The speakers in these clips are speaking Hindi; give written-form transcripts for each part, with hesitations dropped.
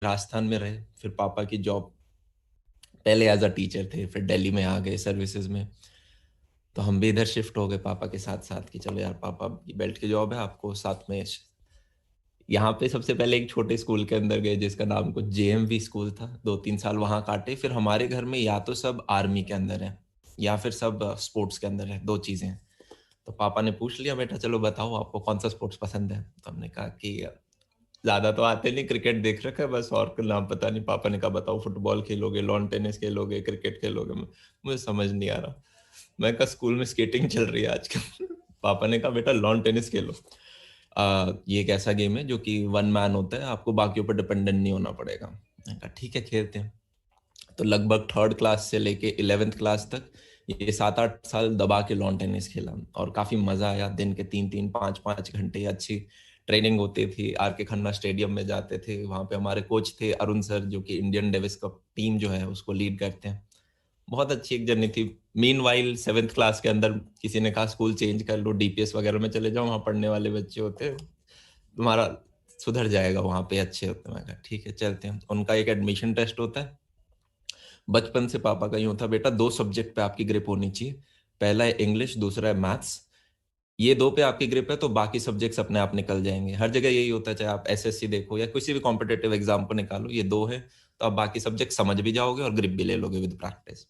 राजस्थान में रहे, फिर पापा की जॉब, पहले एज अ टीचर थे, फिर दिल्ली में आ गए सर्विसेज में। तो हम भी इधर शिफ्ट हो गए पापा के साथ साथ कि चलो यार पापा की बेल्ट की जॉब है, आपको साथ में यहाँ पे सबसे पहले एक छोटे स्कूल के अंदर गए जिसका नाम कुछ जेएमवी स्कूल था, 2-3 साल वहाँ काटे। फिर हमारे घर में या तो सब आर्मी के अंदर है या फिर सब स्पोर्ट्स के अंदर है, दो चीजें हैं। तो पापा ने पूछ लिया, बेटा चलो बताओ आपको कौन सा स्पोर्ट्स पसंद है। तो हमने कहा कि ज्यादा तो आते नहीं, क्रिकेट देख रखा है बस, और कोई नाम पता नहीं। पापा ने कहा बताओ, फुटबॉल खेलोगे, लॉन टेनिस खेलोगे, क्रिकेट खेलोगे? मुझे समझ नहीं आ रहा। मैं कहा स्कूल में स्केटिंग चल रही है आजकल। पापा ने कहा बेटा लॉन टेनिस खेलो। ये एक ऐसा गेम है जो कि वन मैन होता है, आपको बाकियों पर डिपेंडेंट नहीं होना पड़ेगा। मैंने कहा ठीक है खेलते हैं। तो लगभग थर्ड क्लास से लेके 11th क्लास तक ये 7-8 साल दबा के लॉन टेनिस खेला, और काफी मजा आया। दिन के 3-3, 5-5 घंटे अच्छी ट्रेनिंग होती थी। आर के खन्ना स्टेडियम में जाते थे, वहां पे हमारे कोच थे अरुण सर, जो कि इंडियन डेविस कप टीम जो है उसको लीड करते हैं। बहुत अच्छी एक जर्नी थी। मीन वाइल 7th क्लास के अंदर किसी ने कहा स्कूल चेंज कर लो, डीपीएस वगैरह में चले जाओ, वहां पढ़ने वाले बच्चे होते हैं, तुम्हारा सुधर जाएगा, वहां पे अच्छे होते हैं। मैं कहा ठीक है चलते हैं। उनका एक एडमिशन टेस्ट होता है। बचपन से पापा का यूं था, बेटा दो सब्जेक्ट पे आपकी ग्रिप होनी चाहिए, पहला है इंग्लिश, दूसरा है मैथ्स। ये दो पे आपकी ग्रिप है तो बाकी सब्जेक्ट्स अपने आप निकल जाएंगे। हर जगह यही होता है, चाहे आप एसएससी देखो या किसी भी कॉम्पिटेटिव एग्जाम को निकालो, ये दो है तो आप बाकी सब्जेक्ट समझ भी जाओगे और ग्रिप भी ले लोगे विद प्रैक्टिस।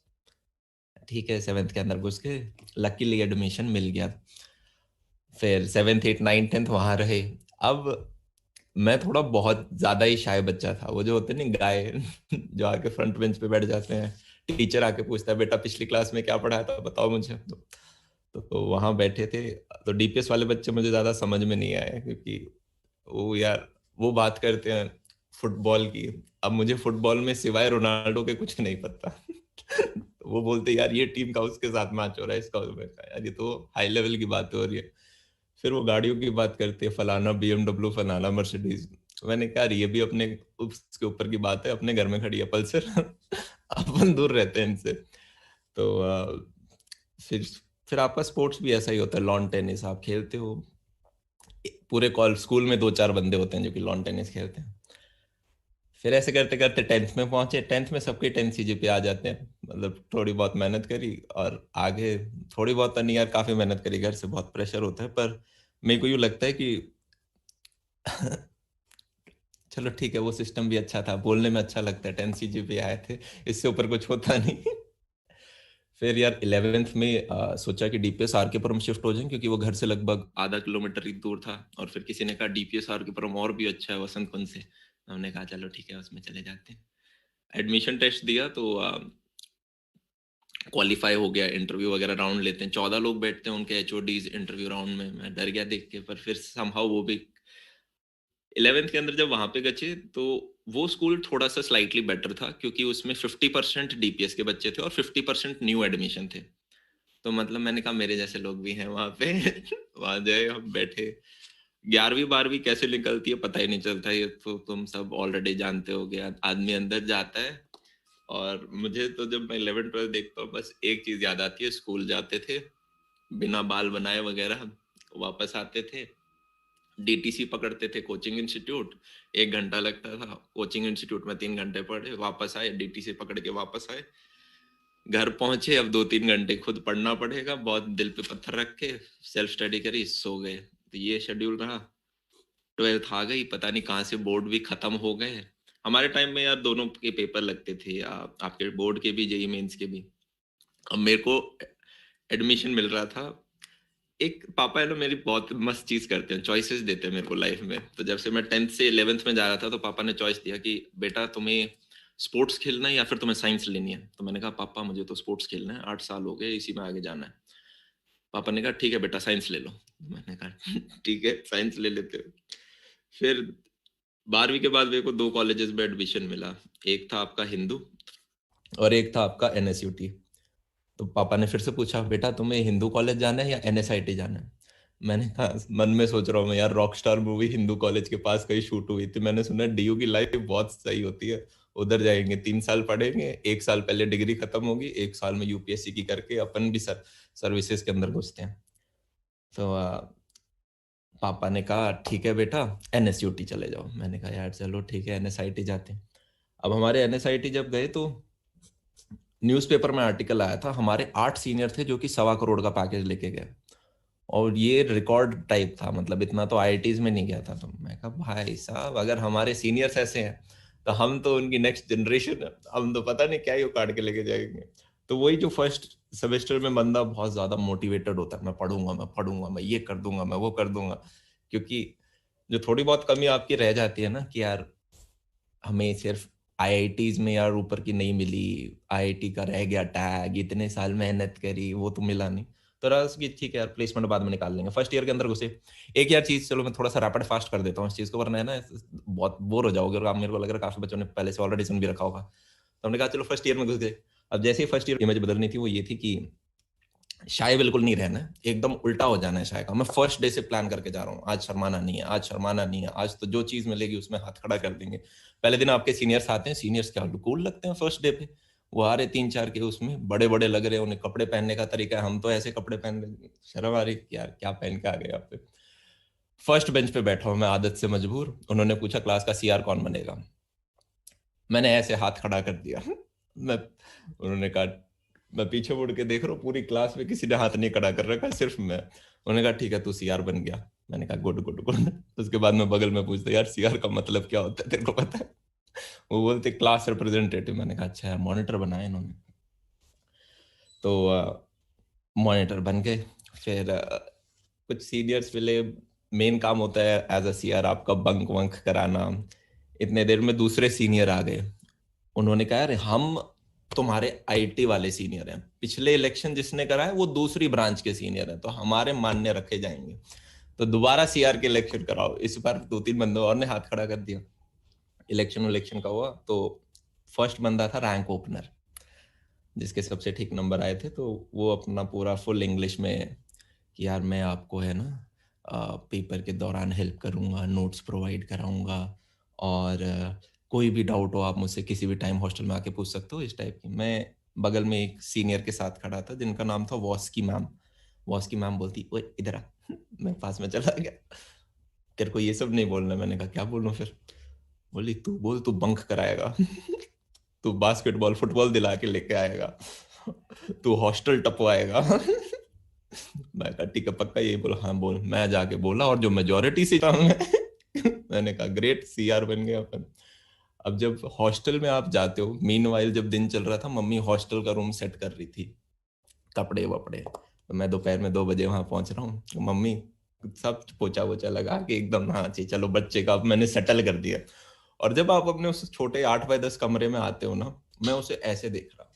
ठीक है, 7th के अंदर घुस के लकीली एडमिशन मिल गया। फिर 7th 8th 9th 10th वहां रहे। अब मैं थोड़ा बहुत ज्यादा ही शाय बच्चा था, वो जो होते नहीं गाय जो आके फ्रंट बेंच पे बैठ जाते हैं, टीचर आके पूछता है बेटा पिछली क्लास में क्या पढ़ाया था बताओ मुझे। तो वहां बैठे थे। तो डीपीएस वाले बच्चे मुझे ज्यादा समझ में नहीं आए, क्योंकि वो यार वो बात करते हैं फुटबॉल की। अब मुझे फुटबॉल में सिवाय रोनाल्डो के कुछ नहीं पता। तो वो बोलते यार ये टीम का उसके साथ मैच हो रहा है, इसका मैं कहा, यार ये तो हाई लेवल की बात हो रही है। फिर वो गाड़ियों की बात करते हैं, फलाना बीएमडब्ल्यू, फलाना मर्सिडीज। मैंने कहा ये भी अपने उसके ऊपर की बात है, अपने घर में खड़ी है पल्सर। अपन दूर रहते हैं इनसे। तो फिर फिर आपका स्पोर्ट्स भी ऐसा ही होता है, लॉन टेनिस आप खेलते हो, पूरे कॉल स्कूल में 2-4 बंदे होते हैं जो कि लॉन टेनिस खेलते हैं। फिर ऐसे करते करते 10th में पहुंचे। 10th में सबके 10 सीजीपी आ जाते हैं, मतलब थोड़ी बहुत मेहनत करी और आगे। थोड़ी बहुत तो नहीं यार, काफी मेहनत करी, घर से बहुत प्रेशर होता है, पर मेरे को यूँ लगता है कि चलो ठीक है, वो सिस्टम भी अच्छा था, बोलने में अच्छा लगता है, 10 सीजीपी आए थे, इससे ऊपर कुछ होता नहीं। फिर यार 11th में सोचा कि डीपीएस आर के पुरम शिफ्ट हो जाएं, क्योंकि वो घर से लगभग आधा किलोमीटर ही दूर था। और फिर किसी ने कहा डीपीएस आर के पुरम और भी अच्छा है वसंत कुंज से, तो हमने कहा चलो ठीक है उसमें चले जाते हैं। एडमिशन टेस्ट दिया तो क्वालिफाई हो गया। इंटरव्यू वगैरह राउंड लेते हैं, 14 लोग बैठते हैं उनके एचओडीज इंटरव्यू राउंड में। मैं डर गया देख के, पर फिर समहाउ वो भी 11th के अंदर जब वहां पे गए तो वो स्कूल थोड़ा सा स्लाइटली बेटर था, क्योंकि उसमें 50% डीपीएस के बच्चे थे और 50% न्यू एडमिशन थे। तो मतलब मैंने कहा मेरे जैसे लोग भी हैं वहां पे। वहां गए, हम बैठे। 11वीं 12वीं कैसे निकलती है पता ही नहीं चलता, ये तो तुम सब ऑलरेडी जानते हो गया। आदमी अंदर जाता है। और मुझे तो जब मैं 11 12 देखता हूँ बस एक चीज याद आती है, स्कूल जाते थे बिना बाल बनाए वगैरह, वापस आते थे, डीटीसी पकड़ते थे कोचिंग इंस्टीट्यूट, 1 घंटा लगता था, कोचिंग इंस्टीट्यूट में 3 घंटे पढ़े, वापस आए, डीटीसी पकड़ के वापस आए, घर पहुंचे, अब 2-3 घंटे खुद पढ़ना पड़ेगा, बहुत दिल पे पत्थर रख के सेल्फ स्टडी करी, सो गए। तो ये शेड्यूल रहा। 12th आ गई, पता नहीं कहाँ से बोर्ड भी खत्म हो गए। हमारे टाइम में यार दोनों के पेपर लगते थे, आपके बोर्ड के भी, जेई मेंस के भी। अब मेरे को एडमिशन मिल रहा था। एक पापा है ना मेरी बहुत मस्त चीज करते हैं, चॉइसेस देते हैं मेरे को लाइफ में। तो जब से मैं 10th से 11th में जा रहा था तो पापा ने चॉइस दिया कि बेटा तुम्हें स्पोर्ट्स खेलना है या फिर तुम्हें साइंस लेनी है। तो मैंने कहा पापा मुझे तो स्पोर्ट्स खेलना है, 8 साल हो गए इसी में आगे जाना है। पापा ने कहा ठीक है बेटा साइंस ले लो। मैंने कहा ठीक है साइंस ले लेते हो। फिर 12वीं के बाद मेरे को दो कॉलेजेस में एडमिशन मिला। एक था आपका हिंदू और एक था आपका एनएसयूटी। तो पापा ने फिर से पूछा बेटा तुम्हें हिंदू कॉलेज जाना है या एनएसआईटी जाना है। मैंने कहा मन में सोच रहा हूँ मैं, यार रॉकस्टार मूवी हिंदू कॉलेज के पास कहीं शूट हुई थी, मैंने सुना डीयू की लाइफ बहुत सही होती है, उधर जाएंगे 3 साल पढ़ेंगे, 1 साल पहले डिग्री खत्म होगी, 1 साल में यूपीएससी की करके अपन भी सर्विसेज के अंदर घुसते हैं। तो पापा ने कहा ठीक है बेटा NSUT चले जाओ। मैंने कहा यार चलो ठीक है NSIT जाते हैं। अब हमारे NSIT जब गए तो न्यूज़पेपर में आर्टिकल आया था, हमारे 8 सीनियर थे जो कि 1.25 करोड़ का पैकेज लेके गए, और ये रिकॉर्ड टाइप था, मतलब इतना तो IITs में नहीं गया था। तो मैं कहा भाई साहब अगर हमारे सीनियर्स ऐसे हैं तो हम तो उनकी नेक्स्ट जनरेशन है, हम तो पता नहीं क्या ही उखाड़ के लेके जाएंगे। तो वही जो फर्स्ट सेमेस्टर में बंदा बहुत ज्यादा मोटिवेटेड होता है, मैं पढ़ूंगा, मैं ये कर दूंगा, मैं वो कर दूंगा, क्योंकि जो थोड़ी बहुत कमी आपकी रह जाती है ना कि यार हमें सिर्फ IITs में यार ऊपर की नहीं मिली, IIT का रह गया टैग, इतने साल मेहनत करी वो तो मिला नहीं, तो रहा कि ठीक है यार प्लेसमेंट बाद में निकाल लेंगे। फर्स्ट ईयर के अंदर घुसे, एक यार चीज चलो मैं थोड़ा सा रैपिड फास्ट कर देता हूँ इस चीज को, वरना है ना बहुत बोर हो जाओगे, और आप मेरे को लग रहा है काफी बच्चों ने पहले से ऑलरेडी सुन भी रखा होगा। तो हमने कहा चलो फर्स्ट ईयर में घुस गए। अब जैसे ही फर्स्ट ईयर इमेज बदलनी थी वो ये थी कि शाय बिल्कुल नहीं रहना है, एकदम उल्टा हो जाना है शाय का। मैं फर्स्ट डे से प्लान करके जा रहा हूँ, आज शर्माना नहीं है, आज शर्माना नहीं है, आज तो जो चीज मिलेगी उसमें हाथ खड़ा कर देंगे। पहले दिन आपके सीनियर्स आते हैं, सीनियर्स क्या कूल लगते हैं फर्स्ट डे पे, वो आ रहे 3-4 के, उसमें बड़े बड़े लग रहे हैं, उन्हें कपड़े पहनने का तरीका है, हम तो ऐसे कपड़े पहन रहे, शर्म आ रही यार क्या पहन के आ गए आप पे। फर्स्ट बेंच पे बैठा हूँ मैं आदत से मजबूर, उन्होंने पूछा क्लास का CR कौन बनेगा, मैंने ऐसे हाथ खड़ा कर दिया मैं, उन्होंने कहा, मैं पीछे मुड़ के देख रहा हूँ पूरी क्लास में किसी ने हाथ नहीं खड़ा कर रखा, सिर्फ मैं। उन्होंने कहा ठीक है तू CR बन गया। मैंने कहा गुड गुड गुड। उसके बाद मैं बगल में पूछता यार CR का मतलब क्या होता है तेरे को पता है? वो बोलते क्लास रिप्रेजेंटेटिव। मैंने कहा अच्छा मॉनिटर बनाया इन्होंने। तो मॉनिटर बन गए। फिर कुछ सीनियर्स मिले, मेन काम होता है एज अ CR आपका बंक वंक कराना। इतने देर में दूसरे सीनियर आ गए, उन्होंने कहा अरे हम तुम्हारे IT वाले सीनियर हैं, पिछले इलेक्शन जिसने करा है वो दूसरी ब्रांच के सीनियर हैं, तो हमारे मान्य रखे जाएंगे, तो दोबारा CR के इलेक्शन कराओ। इस बार 2-3 बंदों और ने हाथ खड़ा कर दिया। इलेक्शन का हुआ तो फर्स्ट बंदा था रैंक ओपनर, जिसके सबसे ठीक नंबर आए थे, तो वो अपना पूरा फुल इंग्लिश में कि यार मैं आपको है ना पेपर के दौरान हेल्प करूंगा, नोट्स प्रोवाइड कराऊंगा, और कोई भी डाउट हो आप मुझसे किसी भी टाइम हॉस्टल में आके पूछ सकते हो, इस टाइप की। मैं बगल में एक सीनियर के साथ खड़ा था जिनका नाम था वॉस्की मैम। वॉस्की मैम बोलती ओए इधर आ। मैं पास में चला गया, तेरे को ये सब नहीं बोलना। मैंने कहा क्या बोलूं फिर? बोली तू बोल तू बंक कराएगा, तू बास्केटबॉल फुटबॉल दिला के लेके आएगा, तू हॉस्टल टपवाएगा। मैं कहा ठीक है पक्का यही बोला? हाँ बोल। मैं जाके बोला और जो मेजोरिटी सी मैंने कहा ग्रेट CR बन गया अपन। अब जब हॉस्टल में आप जाते हो, मीनवाइल जब दिन चल रहा था, मम्मी हॉस्टल का रूम सेट कर रही थी, कपड़े वपड़े, तो मैं दोपहर में 2 बजे वहां पहुंच रहा हूँ, तो मम्मी सब पोछा वोछा लगा के एकदम, हाँ जी चलो बच्चे का अब मैंने सेटल कर दिया। और जब आप अपने उस छोटे 8x10 कमरे में आते हो ना, मैं उसे ऐसे देख रहा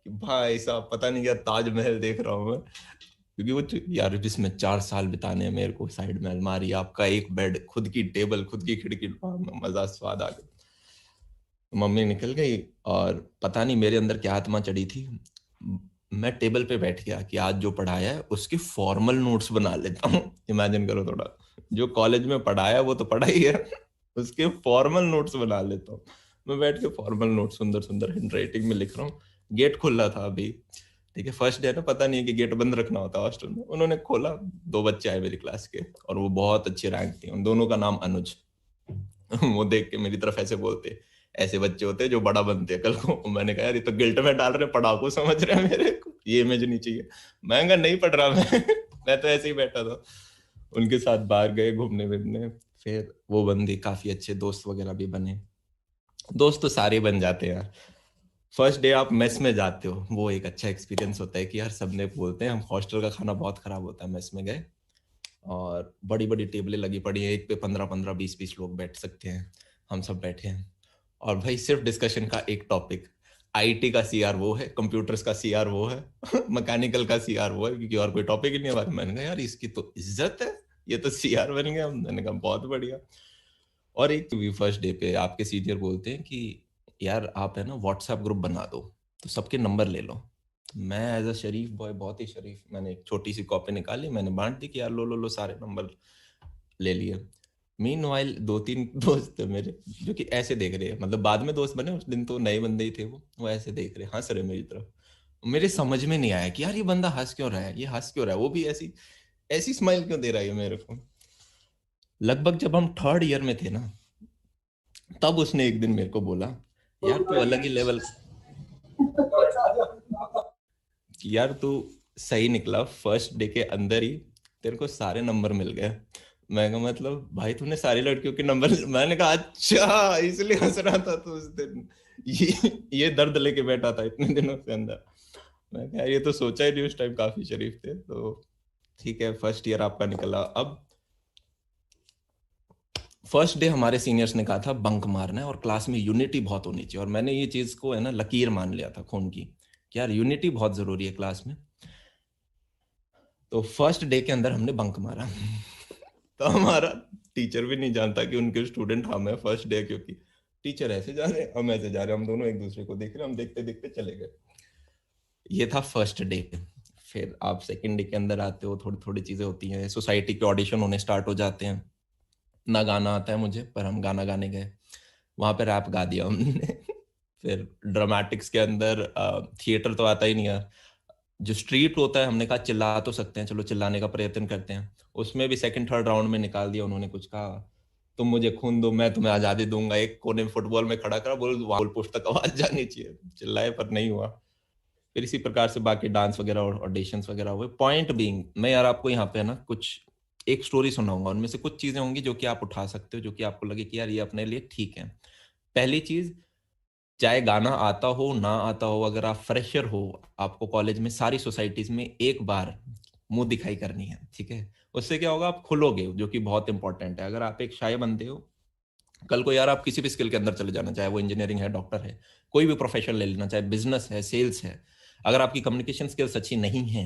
कि भाई साहब पता नहीं क्या ताजमहल देख रहा हूँ मैं, क्योंकि वो यार जिसमें 4 साल बिताने हैं मेरे को, साइड में अलमारी, आपका एक बेड, खुद की टेबल, खुद की खिड़की, मजा स्वाद आ गया। मम्मी निकल गई और पता नहीं मेरे अंदर क्या आत्मा चढ़ी थी, मैं टेबल पे बैठ गया कि आज जो पढ़ाया है उसके फॉर्मल नोट्स बना लेता हूँ। इमेजिन करो थोड़ा, जो कॉलेज में पढ़ाया वो तो पढ़ा ही है, उसके फॉर्मल नोट्स बना लेता हूँ। मैं बैठ के फॉर्मल नोट सुंदर सुंदर हैंड राइटिंग में लिख रहा हूँ। गेट खुल रहा था अभी, ठीक है फर्स्ट डे ना, पता नहीं है कि गेट बंद रखना होता हॉस्टल में, उन्होंने खोला, 2 बच्चे आए मेरी क्लास के और वो बहुत अच्छी रैंक थी, उन दोनों का नाम अनुज। वो देख के मेरी तरफ ऐसे बोलते, ऐसे बच्चे होते हैं जो बड़ा बनते हैं कल को। मैंने कहा यार ये तो गिल्ट में डाल रहे, पढ़ाकू समझ रहे हैं मेरे को, ये इमेज नहीं चाहिए। मैं कहा नहीं पढ़ रहा मैं, मैं तो ऐसे ही बैठा था। उनके साथ बाहर गए घूमने फिरने, फिर वो बंदी काफी अच्छे दोस्त वगैरह भी बने। दोस्त तो सारे बन जाते हैं। फर्स्ट डे आप मेस में जाते हो, वो एक अच्छा एक्सपीरियंस होता है कि यार सबने बोलते हैं हम हॉस्टल का खाना बहुत खराब होता है। मेस में गए और बड़ी बड़ी टेबलें लगी पड़ी है, एक पे 15-15 20-20 लोग बैठ सकते हैं, हम सब बैठे हैं। और भाई सिर्फ डिस्कशन का एक टॉपिक, IT का CR वो है, कंप्यूटर्स का CR वो है, मैकेनिकल का CR वो है, क्योंकि और कोई टॉपिक ही नहीं है बारे में। मैंने कहा यार इसकी तो इज्जत है, ये तो CR बन गया। मैंने कहा बहुत बढ़िया। और एक भी फर्स्ट डे पे आपके सीनियर बोलते हैं कि यार आप है ना व्हाट्सएप ग्रुप बना दो, तो सबके नंबर ले लो। तो मैं एज अ शरीफ बॉय, बहुत ही शरीफ, मैंने एक छोटी सी कॉपी निकाली, मैंने बांट दी कि यार लो लो लो, सारे नंबर ले लिए। मीनवाइल 2-3 दोस्त थे मेरे जो कि ऐसे देख रहे हैं, मतलब बाद में दोस्त बने, उस दिन तो नए बंदे ही थे, वो ऐसे देख रहे, हंस रहे मेरी तरफ। मेरे समझ में नहीं आया कि यार ये बंदा हंस क्यों रहा है, ये हंस क्यों रहा है, वो भी ऐसी ऐसी स्माइल क्यों दे रहा है ये मेरे को? लगभग जब हम थर्ड ईयर में थे ना, तब उसने एक दिन मेरे को बोला, यार तू अलग ही लेवल, कि यार तू सही निकला फर्स्ट डे के अंदर ही, तेरे को सारे नंबर मिल गए। मैं कहा मतलब भाई तूने सारी लड़कियों के नंबर, मैंने कहा अच्छा इसलिए हंस रहा था तो उस दिन ये दर्द लेके बैठा था इतने दिनों से अंदर। मैं कहा ये तो सोचा ही नहीं उस टाइम, काफी शरीफ थे। तो ठीक है, फर्स्ट ईयर आपका निकला। अब फर्स्ट डे हमारे सीनियर्स ने कहा था बंक मारना है और क्लास में यूनिटी बहुत होनी चाहिए, और मैंने ये चीज को है ना लकीर मान लिया था खून की, कि यार यूनिटी बहुत जरूरी है क्लास में। तो फर्स्ट डे के अंदर हमने बंक मारा तो हमारा टीचर भी नहीं जानता कि उनके स्टूडेंट हम है फर्स्ट डे, क्योंकि टीचर ऐसे जा रहे हैं हम ऐसे जा रहे हैं, हम दोनों एक दूसरे को देख रहे हैं, हम देखते देखते चले गए। ये था फर्स्ट डे। फिर आप सेकंड डे के अंदर आते हो, थोड़ी थोड़ी चीजें होती हैं, सोसाइटी के ऑडिशन होने स्टार्ट हो जाते हैं। ना गाना आता है मुझे, पर हम गाना गाने गए, वहां पे रैप गा दिया हमने फिर ड्रामेटिक्स के अंदर थिएटर तो आता ही नहीं यार, जो स्ट्रीट होता है हमने कहा चिल्ला तो सकते हैं, चलो चिल्लाने का प्रयत्न करते हैं। उसमें भी सेकंड थर्ड राउंड में निकाल दिया उन्होंने, कुछ कहा तुम मुझे खून दो मैं तुम्हें आजादी दूंगा, एक कोने में फुटबॉल में खड़ा करा, बोल गोल पोस्ट तक आवाज जानी चाहिए, चिल्लाए पर नहीं हुआ। फिर इसी प्रकार से बाकी डांस वगैरह और ऑडिशंस वगैरह हुए। पॉइंट बीइंग, मैं यार आपको यहाँ पे ना कुछ एक स्टोरी सुनाऊंगा, उनमें से कुछ चीजें होंगी जो कि आप उठा सकते हो, जो कि आपको लगे कि यार ये अपने लिए ठीक है। पहली चीज, चाहे गाना आता हो ना आता हो, अगर आप फ्रेशर हो, आपको कॉलेज में सारी सोसाइटीज में एक बार मुंह दिखाई करनी है, ठीक है? उससे क्या होगा, आप खुलोगे, जो कि बहुत इंपॉर्टेंट है। अगर आप एक शाय बंदे हो, कल को यार आप किसी भी स्किल के अंदर चले जाना, चाहे वो इंजीनियरिंग है, डॉक्टर है, कोई भी प्रोफेशन ले लेना, चाहे बिजनेस है, सेल्स है, अगर आपकी कम्युनिकेशन स्किल्स अच्छी नहीं है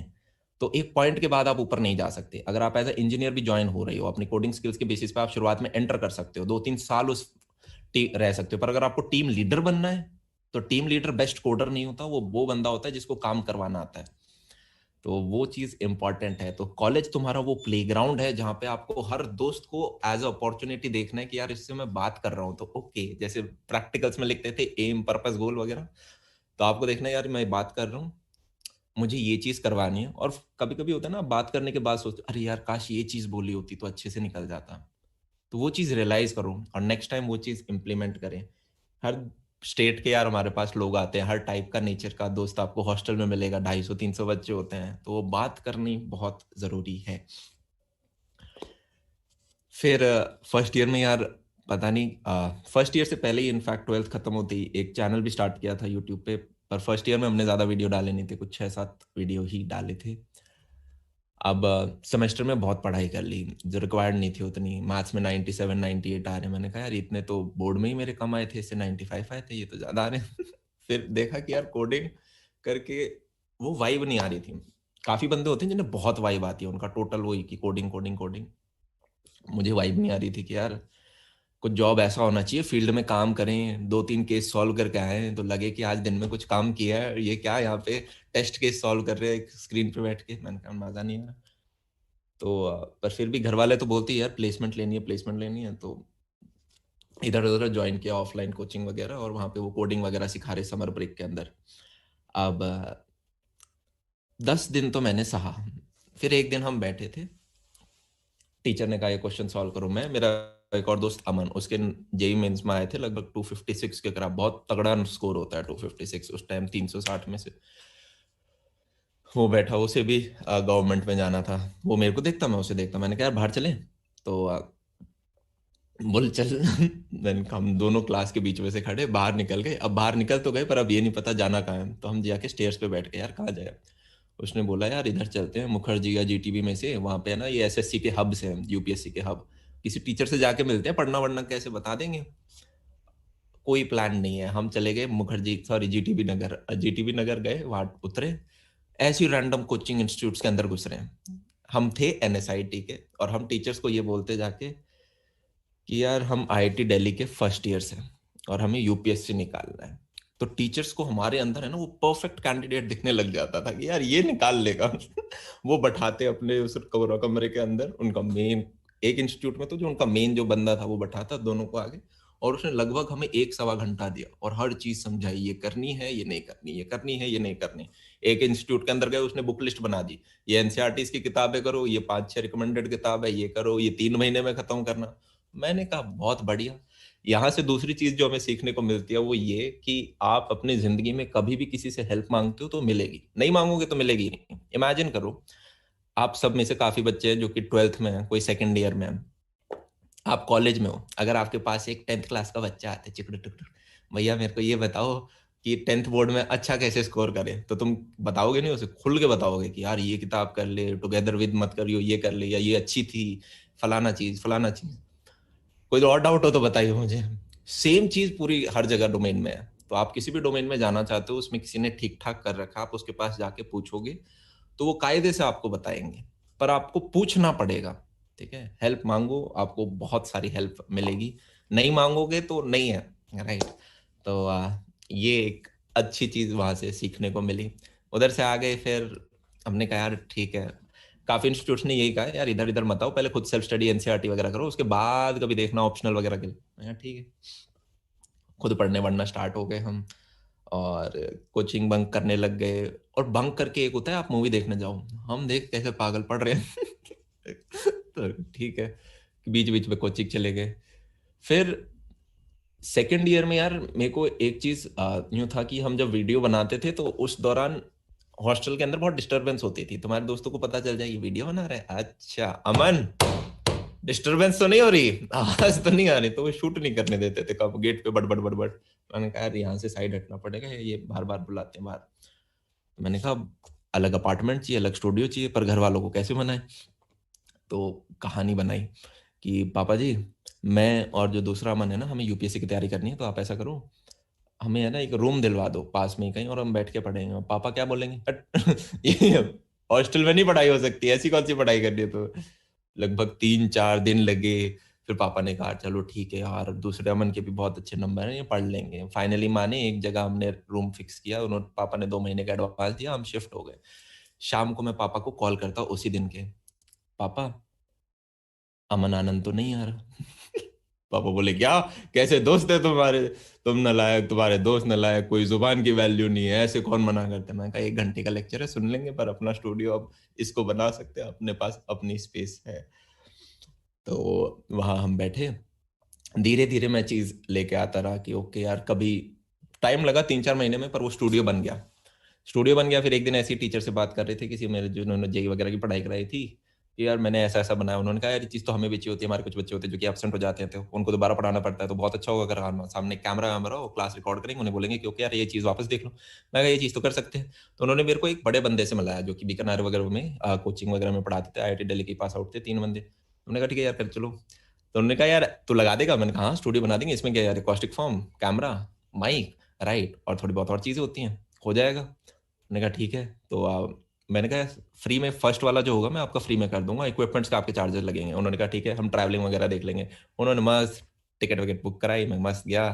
तो एक पॉइंट के बाद आप ऊपर नहीं जा सकते। अगर आप एज ए इंजीनियर भी ज्वाइन हो रहे हो, अपनी कोडिंग स्किल्स के बेसिस पे आप शुरुआत में एंटर कर सकते हो, 2-3 साल उस रह सकते हो। पर अगर आपको टीम लीडर बनना है, तो टीम लीडर बेस्ट कोडर नहीं होता, वो बंदा होता है जिसको काम करवाना आता है। तो वो चीज इंपॉर्टेंट है। तो कॉलेज तुम्हारा वो प्लेग्राउंड है जहां पे आपको हर दोस्त को एज अ अपॉर्चुनिटी देखना है कि यार इससे मैं बात कर रहा हूँ तो ओके, जैसे प्रैक्टिकल्स में लिखते थे एम पर्पस गोल वगैरह, तो आपको देखना है यार मैं बात कर रहा हूँ, मुझे ये चीज करवानी है। और कभी कभी होता है ना, बात करने के बाद सोचते अरे यार काश ये चीज बोली होती तो अच्छे से निकल जाता। तो वो चीज रियलाइज करो और नेक्स्ट टाइम वो चीज इंप्लीमेंट करें। हर स्टेट के यार हमारे पास लोग आते हैं, हर टाइप का नेचर का दोस्त आपको हॉस्टल में मिलेगा, 250-300 बच्चे होते हैं, तो वो बात करनी बहुत जरूरी है। फिर फर्स्ट ईयर में यार पता नहीं, फर्स्ट ईयर से पहले ही इनफैक्ट ट्वेल्थ खत्म होती ही एक चैनल भी स्टार्ट किया था यूट्यूब पे। पर फर्स्ट ईयर में हमने ज्यादा वीडियो डाले नहीं थे, कुछ 6-7 वीडियो ही डाले थे। अब सेमेस्टर में बहुत पढ़ाई कर ली जो रिक्वायर्ड नहीं थी उतनी, मैथ्स में 97 98 आ रहे हैं, मैंने कहा यार इतने तो बोर्ड में ही मेरे कम आए थे, इससे 95 आए थे, ये तो ज्यादा आ रहे हैं फिर देखा कि यार कोडिंग करके वो वाइब नहीं आ रही थी। काफी बंदे होते हैं जिन्हें बहुत वाइब आती है, उनका टोटल वही कि कोडिंग कोडिंग कोडिंग। मुझे वाइब नहीं आ रही थी कि यार कुछ जॉब ऐसा होना चाहिए, फील्ड में काम करें, 2-3 केस सॉल्व करके आए तो लगे कि आज दिन में कुछ काम किया है, ये क्या यहाँ पे टेस्ट केस सॉल्व कर रहे हैं स्क्रीन पे बैठ के। मैंने कहा मजा नहीं आ रहा। तो पर फिर भी घर वाले तो बोलते हैं यार प्लेसमेंट लेनी है प्लेसमेंट लेनी है, तो इधर उधर ज्वाइन किया ऑफलाइन कोचिंग वगैरह, और वहाँ पे वो कोडिंग वगैरह सिखा रहे समर ब्रेक के अंदर। अब 10 दिन तो मैंने सहा। फिर एक दिन हम बैठे थे, टीचर ने कहा ये क्वेश्चन सॉल्व करो। मैं, मेरा एक और दोस्त अमन, उसके जेई मेंस में आए थे लगभग 256 के करीब, बहुत तगड़ा स्कोर होता है 256 उस टाइम 360 में से। वो बैठा, उसे भी गवर्नमेंट में जाना था, वो मेरे को देखता मैं उसे देखता, मैंने कहा यार बाहर चले, तो बोल चल देन हम दोनों क्लास के बीच में से खड़े बाहर निकल गए। अब बाहर निकल तो गए पर अब ये नहीं पता जाना कहाँ है, तो हम जाके स्टेयर्स पे बैठ गए, यार कहाँ जाए। उसने बोला यार इधर चलते हैं मुखर्जी या जीटीबी में से, वहां पे है ना ये एसएससी के हब्स हैं, यूपीएससी के हब, किसी टीचर से जाके मिलते हैं, पढ़ना वढ़ना कैसे बता देंगे। कोई प्लान नहीं है, हम चले गए मुखर्जी सॉरी जीटीबी नगर, जीटीबी नगर गए, वहां उतरे, ऐसी रैंडम कोचिंग इंस्टीट्यूट्स के अंदर घुस रहे हैं। हम थे एनएसआईटी के, और हम टीचर्स को ये बोलते जाके कि यार हम आईआईटी दिल्ली के फर्स्ट ईयर से और हमें यूपीएससी निकालना है। तो टीचर्स को हमारे अंदर है ना वो परफेक्ट कैंडिडेट दिखने लग जाता था कि यार ये निकाल लेगा वो बैठाते अपने उस कमरे के अंदर, उनका मेन एक इंस्टीट्यूट में तो जो उनका मेन जो बंदा था वो बैठाता दोनों को आगे, और उसने लगभग हमें 1 सवा घंटा दिया और हर चीज समझाई, ये करनी है, ये नहीं करनी, ये करनी है, ये नहीं करनी। एक इंस्टीट्यूट के अंदर गए, उसने बुक लिस्ट बना दी, ये एनसीईआरटी की किताबें करो, ये 5-6 रिकमेंडेड किताब है, ये करो, ये 3 महीने में खत्म करना। मैंने कहा बहुत बढ़िया। यहाँ से दूसरी चीज जो हमें सीखने को मिलती है वो ये कि आप अपनी जिंदगी में कभी भी किसी से हेल्प मांगते हो तो मिलेगी, नहीं मांगोगे तो मिलेगी नहीं। इमेजिन करो, आप सब में से काफी बच्चे हैं जो कि 12th में हैं, कोई सेकंड ईयर में है, आप कॉलेज में हो, अगर आपके पास एक 10th क्लास का बच्चा आता है, चिकड़ टुकड़, भैया मेरे को ये बताओ कि 10th बोर्ड में अच्छा कैसे स्कोर करे, तो तुम बताओगे नहीं, उसे खुल के बताओगे कि यार ये किताब कर ले, टुगेदर विद मत करियो, ये कर ले, या ये अच्छी थी, फलाना चीज फलाना चीज। कोई और डाउट हो तो बताइए मुझे। सेम चीज पूरी हर जगह डोमेन में है। तो आप किसी भी डोमेन में जाना चाहते हो, उसमें किसी ने ठीक ठाक कर रखा, आप उसके पास जाके पूछोगे तो वो कायदे से आपको बताएंगे, पर आपको पूछना पड़ेगा। ठीक है, हेल्प मांगो, आपको बहुत सारी हेल्प मिलेगी, नहीं मांगोगे तो नहीं है। राइट। तो ये एक अच्छी चीज वहां से सीखने को मिली। उधर से आ गए, फिर हमने कहा यार ठीक है, काफी इंस्टीट्यूट्स ने यही कहा यार इधर इधर मत आओ, पहले खुद सेल्फ स्टडी एनसीईआरटी वगैरह करो, उसके बाद कभी देखना ऑप्शनल वगैरह के लिए। मैं कहा, ठीक है। खुद पढ़ने पढ़ना स्टार्ट हो गए हम, और कोचिंग बंक करने लग गए। और बंक करके एक होता है आप मूवी देखने जाओ, हम देख कैसे पागल पढ़ रहे हैं तो ठीक है, बीच बीच में कोचिंग चले गए। फिर सेकेंड ईयर में यार मेरे को एक चीज यूं था कि हम जब वीडियो बनाते थे तो उस दौरान हॉस्टल के अंदर बहुत डिस्टरबेंस होती थी। तुम्हारे दोस्तों को पता चल जाए ये वीडियो बना रहा है, अच्छा अमन डिस्टरबेंस तो नहीं हो रही, आवाज तो नहीं आ रही, तो वो शूट नहीं करने देते थे, कब गेट पे बड़ बड़। मैंने कहा यार यहाँ से साइड हटना पड़ेगा, ये बार बार बुलाते हैं बाहर। तो मैंने कहा अलग अपार्टमेंट चाहिए, अलग स्टूडियो चाहिए, पर घर वालों को कैसे मनाए। तो कहानी बनाई कि पापा जी, मैं और जो दूसरा अमन है ना, हमें यूपीएससी की तैयारी करनी है, तो आप ऐसा करो, हमें है ना एक रूम दिलवा दो पास में ही कहीं, और हम बैठ के पढ़ेंगे। और पापा क्या बोलेंगे, "हट, ये हॉस्टल में नहीं पढ़ाई हो सकती, ऐसी कौन सी पढ़ाई करनी है।" तो लगभग 3-4 दिन लगे। फिर पापा ने कहा चलो ठीक है यार, दूसरे अमन के भी बहुत अच्छे नंबर हैं, ये पढ़ लेंगे। फाइनली माने, एक जगह हमने रूम फिक्स किया, उन्होंने पापा ने 2 महीने का एडवांस दिया, हम शिफ्ट हो गए। शाम को मैं पापा को कॉल करता उसी दिन के, पापा अमन आनंद तो नहीं आ रहा पापा बोले क्या, कैसे दोस्त है तुम्हारे, तुम नालायक, तुम्हारे दोस्त नालायक, कोई जुबान की वैल्यू नहीं है, ऐसे कौन मना करते हैं। मैं कहा 1 घंटे का लेक्चर है, सुन लेंगे, पर अपना स्टूडियो अब इसको बना सकते हैं, अपने पास अपनी स्पेस है। तो वहां हम बैठे, धीरे धीरे मैं चीज लेके आता रहा कि ओके यार, कभी टाइम लगा 3-4 महीने में, पर वो स्टूडियो बन गया। स्टूडियो बन गया। फिर एक दिन ऐसी टीचर से बात कर रहे थे, किसी मेरे जिन्होंने जेई वगैरह की पढ़ाई कराई थी, कि यार मैंने ऐसा ऐसा बनाया। उन्होंने कहा यार ये चीज़ तो हमें भी चाहिए होती है, हमारे कुछ बच्चे होते हैं जो कि एब्सेंट हो जाते हैं, तो उनको दोबारा पढ़ाना पड़ता है, तो बहुत अच्छा होगा अगर सामने कैमरा वैमरा हो, क्लास रिकॉर्ड करेंगे, उन्हें बोलेंगे कि ओके यार ये चीज़ वापस देख लो। मैं कहा ये चीज़ तो कर सकते हैं। तो उन्होंने मेरे को एक बड़े बंदे से मिलाया जो कि बीकानेर वगैरह में कोचिंग वगैरह में पढ़ाते थे, आईआईटी दिल्ली के पास आउट थे 3 बंदे। उन्होंने कहा ठीक है यार कर चलो। तो उन्होंने कहा यार तू लगा देगा, मैंने कहा हाँ स्टूडियो बना देंगे, इसमें क्या यार, कॉस्टिक फॉर्म, कैमरा, माइक, राइट, और थोड़ी बहुत और चीज़ें होती हैं, हो जाएगा। मैंने कहा ठीक है। तो मैंने कहा फ्री में फर्स्ट वाला जो होगा मैं आपका फ्री में कर दूंगा, इक्विपमेंट्स का आपके चार्जेस लगेंगे। उन्होंने कहा ठीक है, हम ट्रैवलिंग वगैरह देख लेंगे। उन्होंने मस्त टिकट विकेट बुक कराई, मैं मस्त गया।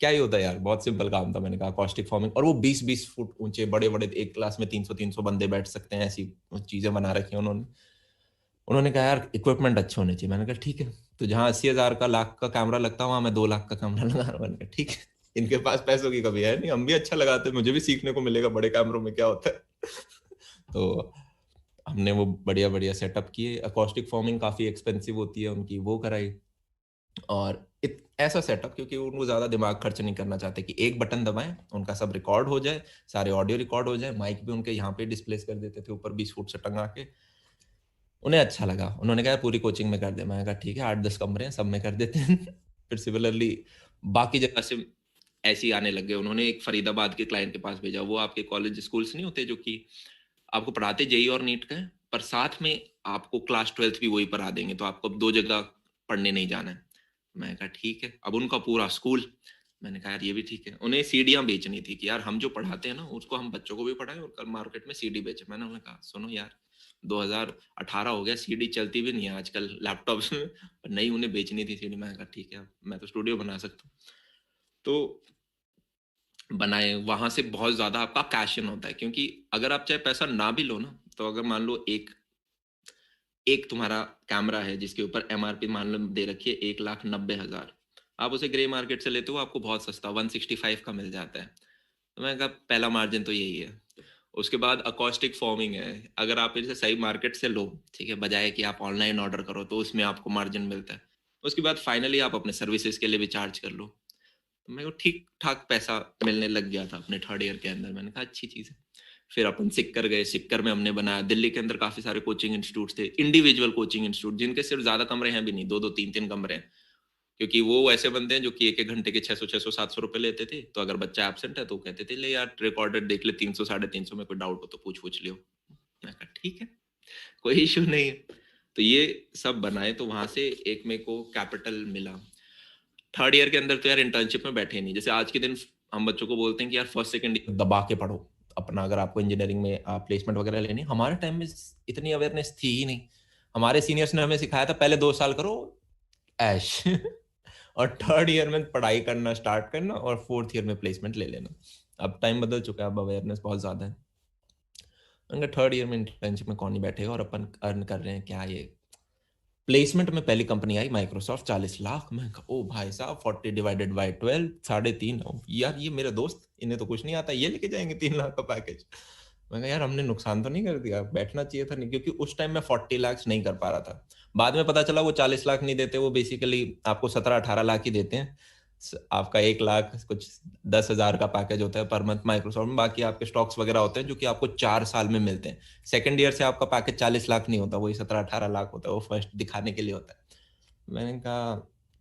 क्या ही होता है यार, बहुत सिंपल काम था। मैंने कहा कॉस्टिक फॉर्मिंग, और वो 20-20 फुट ऊंचे बड़े बड़े, एक क्लास में 300-300 बंदे बैठ सकते हैं, ऐसी चीजें बना रखी हैं उन्होंने। उन्होंने कहा यार इक्विपमेंट अच्छे होने चाहिए। मैंने कहा ठीक है। तो जहाँ 80,000 का, लाख का कैमरा लगता है, वहां मैं 2 लाख का कैमरा लगा रहा हूँ। मैंने कहा ठीक है, इनके पास पैसों की कमी है नहीं, हम भी अच्छा लगाते हैं, मुझे भी सीखने को मिलेगा बड़े कैमरों में क्या होता है तो हमने वो बढ़िया बढ़िया सेटअप किए। अकॉस्टिक फॉर्मिंग काफी एक्सपेंसिव होती है उनकी, वो कराई। और ऐसा सेटअप, क्योंकि उनको ज्यादा दिमाग खर्च नहीं करना चाहते, कि एक बटन दबाएं उनका सब रिकॉर्ड हो जाए, सारे ऑडियो रिकॉर्ड हो जाए, माइक भी उनके यहाँ पे डिस्प्लेस कर देते थे ऊपर 20 फुट से टंगा के। उन्हें अच्छा लगा, उन्होंने कहा पूरी कोचिंग में कर दे। मैंने कहा ठीक है, 8-10 कमरे हैं, सब में कर देते हैं फिर सिमिलरली बाकी जगह से ऐसे ही आने लग गए। उन्होंने एक फरीदाबाद के क्लाइंट के पास भेजा, वो आपके कॉलेज स्कूल्स नहीं होते जो कि आपको पढ़ाते जेई और नीट का है, पर साथ में आपको क्लास 12th भी वही पढ़ा देंगे, तो आपको अब 2 जगह पढ़ने नहीं जाना है। मैंने कहा ठीक है, अब उनका पूरा स्कूल। मैंने कहा यार ये भी ठीक है। उन्हें सीडियां बेचनी थी कि यार हम जो पढ़ाते हैं ना उसको हम बच्चों को भी पढ़ाएं और कल मार्केट में सीडी बेचे। मैंने उन्हें कहा सुनो यार, 2018 हो गया, सीडी चलती भी नहीं है आजकल लैपटॉप में, पर नहीं, उन्हें बेचनी थी सीडी। मैंने कहा ठीक है, मैं तो स्टूडियो बना सकता हूँ। तो बनाए। वहां से बहुत ज्यादा आपका कैश इन होता है, क्योंकि अगर आप चाहे पैसा ना भी लो ना, तो अगर मान लो एक एक तुम्हारा कैमरा है जिसके ऊपर एमआरपी मान लो दे रखी है 1,90,000, आप उसे ग्रे मार्केट से लेते हो, आपको बहुत सस्ता 165 का मिल जाता है। तो मैंने कहा पहला मार्जिन तो यही है। उसके बाद अकॉस्टिक फॉर्मिंग है, अगर आप इसे सही मार्केट से लो, ठीक है, बजाय कि आप ऑनलाइन ऑर्डर करो तो उसमें आपको मार्जिन मिलता है। उसके बाद फाइनली आप अपने सर्विसेज के लिए भी चार्ज कर लो। तो मेरे को ठीक ठाक पैसा मिलने लग गया था अपने थर्ड ईयर के अंदर। मैंने कहा अच्छी चीज़ है। फिर अपन सिक्कर गए, सिक्कर में हमने बनाया। दिल्ली के अंदर काफ़ी सारे कोचिंग इंस्टीट्यूट थे, इंडिविजुअल कोचिंग इंस्टीट्यूट, जिनके सिर्फ ज़्यादा कमरे हैं भी नहीं, दो दो तीन तीन कमरे हैं, क्योंकि वो ऐसे बंदे हैं जो कि एक एक घंटे के 600 700 रुपए लेते थे। तो अगर बच्चा एबसेंट है तो वो कहते थे ले यार रिकॉर्डेड देख ले, 300 350 में कोई डाउट हो तो पूछ लियो। मैं कहा ठीक है, कोई इशू नहीं है। तो ये सब बनाए, तो वहां से एक मेरे को कैपिटल मिला। थर्ड ईयर के अंदर तो यार इंटर्नशिप में बैठे नहीं। जैसे आज के दिन हम बच्चों को बोलते हैं कि यार फर्स्ट सेकंड दबा के पढ़ो अपना, अगर आपको इंजीनियरिंग में प्लेसमेंट वगैरह लेनी। हमारे टाइम में इतनी अवेयरनेस थी ही नहीं। हमारे सीनियर्स ने हमें सिखाया था पहले 2 साल करो ऐश और थर्ड ईयर में पढ़ाई करना स्टार्ट करना और फोर्थ ईयर में प्लेसमेंट ले लेना। अब टाइम बदल चुका है, अब अवेयरनेस बहुत ज़्यादा है। उनका थर्ड ईयर में इंटर्नशिप में कौन नहीं बैठेगा, और अपन अर्न कर रहे हैं क्या ये। प्लेसमेंट में पहली कंपनी आई माइक्रोसॉफ्ट, 40 लाख। मैं कहा, ओ भाई साहब, 40 डिवाइडेड बाई 12, 3.5। यार ये मेरे दोस्त, इन्हें तो कुछ नहीं आता, ये लेके जाएंगे 3 लाख का पैकेज। मैं कहा यार हमने नुकसान तो नहीं कर दिया, बैठना चाहिए था नहीं, क्योंकि उस टाइम में 40 लाख नहीं कर पा रहा था। बाद में पता चला वो 40 लाख नहीं देते, वो बेसिकली आपको 17-18 लाख ही देते हैं। आपका 1 लाख कुछ 10,000 का पैकेज होता है पर मंथ माइक्रोसॉफ्ट में। बाकी आपके स्टॉक्स वगैरह होते हैं जो कि आपको 4 साल में मिलते हैं। सेकेंड ईयर से आपका पैकेज 40 लाख नहीं होता, वही 17-18 लाख होता है, वो फर्स्ट दिखाने के लिए होता है। मैंने कहा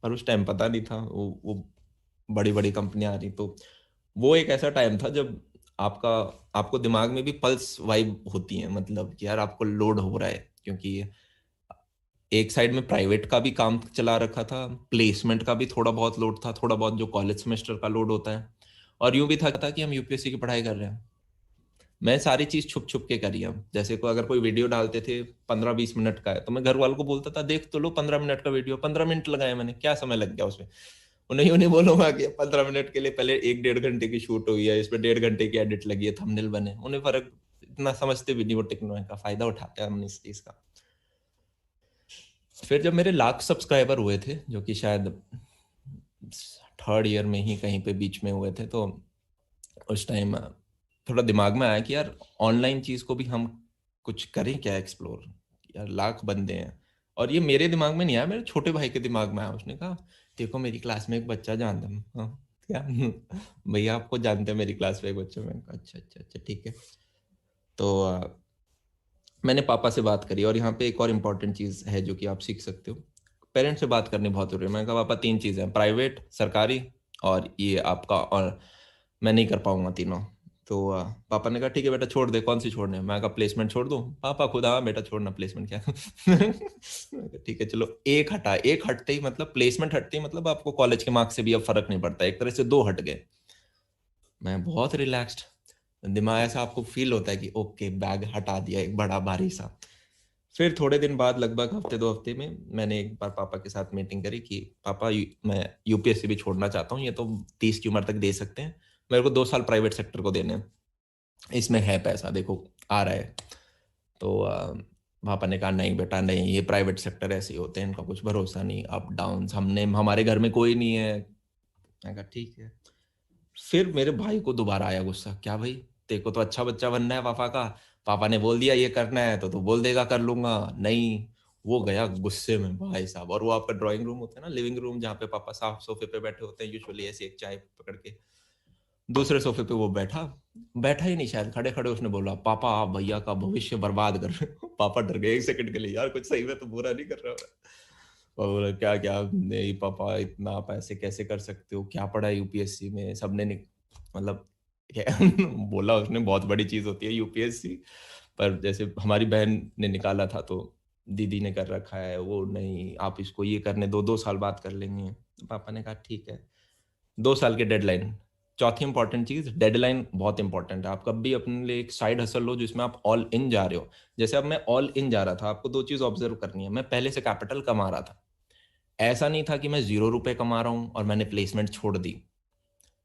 पर उस टाइम पता नहीं था वो बड़ी बड़ी कंपनियां आ रही। तो वो एक ऐसा टाइम था जब आपका आपको दिमाग में भी पल्स वाइब होती है, मतलब कि यार आपको लोड हो रहा है, क्योंकि एक साइड में प्राइवेट का भी काम चला रखा था, प्लेसमेंट का भी थोड़ा बहुत लोड था, थोड़ा बहुत जो कॉलेज सेमेस्टर का लोड होता है, और यूं भी था कि हम यूपीएससी की पढ़ाई कर रहे हैं। मैं सारी चीज छुप छुप के करी। हम जैसे को अगर कोई वीडियो डालते थे 15-20 मिनट का है, तो मैं घर वालों को बोलता था देख तो लो 15 मिनट का वीडियो, 15 मिनट लगाए मैंने, क्या समय लग गया उसमें। उन्हें यूं नहीं बोलूंगा कि 15 मिनट के लिए पहले 1-1.5 घंटे की शूट हुई है, इसमें 1.5 घंटे की एडिट लगी है, थंबनेल बने। उन्हें फर्क इतना समझते भी नहीं, वो टेक्नोलॉजी का फायदा उठाते हैं हम इस चीज का। फिर जब मेरे लाख सब्सक्राइबर हुए थे, जो कि शायद थर्ड ईयर में ही कहीं पे बीच में हुए थे, तो उस टाइम थोड़ा दिमाग में आया कि यार ऑनलाइन चीज को भी हम कुछ करें क्या, एक्सप्लोर। यार लाख बंदे हैं। और ये मेरे दिमाग में नहीं आया, मेरे छोटे भाई के दिमाग में आया। उसने कहा देखो मेरी क्लास में एक बच्चा जानता है। हाँ क्या भैया आपको जानते हैं मेरी क्लास में एक बच्चा। मैंने कहा अच्छा अच्छा अच्छा ठीक है। तो मैंने पापा से बात करी। और यहाँ पे एक और इम्पॉर्टेंट चीज़ है जो कि आप सीख सकते हो, पेरेंट्स से बात करनी बहुत जरूरी है। मैंने कहा पापा 3 चीज़ें हैं, प्राइवेट, सरकारी और ये आपका, और मैं नहीं कर पाऊंगा तीनों। तो पापा ने कहा ठीक है बेटा छोड़ दे, कौन सी छोड़ने है। मैं कहा प्लेसमेंट छोड़ दूं। पापा खुद हाँ बेटा छोड़ना प्लेसमेंट क्या मैंने कहा, ठीक है चलो एक हटा। एक हटते ही मतलब प्लेसमेंट हटते ही मतलब आपको कॉलेज के मार्क्स से भी अब फर्क नहीं पड़ता, एक तरह से 2 हट गए। मैं बहुत रिलैक्स्ड, दिमाग ऐसा आपको फील होता है कि ओके बैग हटा दिया एक बड़ा भारी सा। फिर थोड़े दिन बाद, लगभग हफ्ते 2 हफ्ते में, मैंने एक बार पापा के साथ मीटिंग करी कि पापा मैं यूपीएससी भी छोड़ना चाहता हूँ, ये तो 30 की उम्र तक दे सकते हैं, मेरे को 2 साल प्राइवेट सेक्टर को देने हैं, इसमें है पैसा देखो आ रहा है। तो पापा ने कहा नहीं बेटा नहीं, ये प्राइवेट सेक्टर ऐसे ही होते हैं, इनका कुछ भरोसा नहीं, अप डाउन, हमने हमारे घर में कोई नहीं है। मैं कहा ठीक है। फिर मेरे भाई को दोबारा आया गुस्सा, क्या भाई तेरे को तो अच्छा बच्चा बनना है पापा का, पापा ने बोल दिया ये करना है तो तू बोल देगा कर लूंगा। नहीं, वो गया गुस्से में भाई साहब। और वो आपका ड्राइंग रूम होता है ना, लिविंग रूम, जहाँ पे पापा साफ सोफे पे बैठे होते हैं यूजुअली, ऐसे एक चाय पकड़ के, दूसरे सोफे पे वो बैठा। बैठा ही नहीं शायद, खड़े खड़े उसने बोला पापा आप भैया का भविष्य बर्बाद कर रहे हो। पापा डर गए 1 सेकंड के लिए, यार कुछ सही में तो बुरा नहीं कर रहा मैं। और बोला क्या क्या, नहीं पापा इतना आप ऐसे कैसे कर सकते हो, क्या पढ़ा है यूपीएससी में, सबने मतलब बोला उसने बहुत बड़ी चीज होती है यूपीएससी, पर जैसे हमारी बहन ने निकाला था तो दीदी ने कर रखा है, वो नहीं आप इसको ये करने दो, 2 साल बाद कर लेंगे। तो पापा ने कहा ठीक है। 2 साल की डेडलाइन। चौथी इंपॉर्टेंट चीज, डेडलाइन बहुत इंपॉर्टेंट है। आप कभी अपने लिए एक साइड हसल लो जिसमें आप ऑल इन जा रहे हो। जैसे अब मैं ऑल इन जा रहा था, आपको 2 चीज ऑब्जर्व करनी है। मैं पहले से कैपिटल कमा रहा था, ऐसा नहीं था कि मैं 0 रुपए कमा रहा हूं और मैंने प्लेसमेंट छोड़ दी।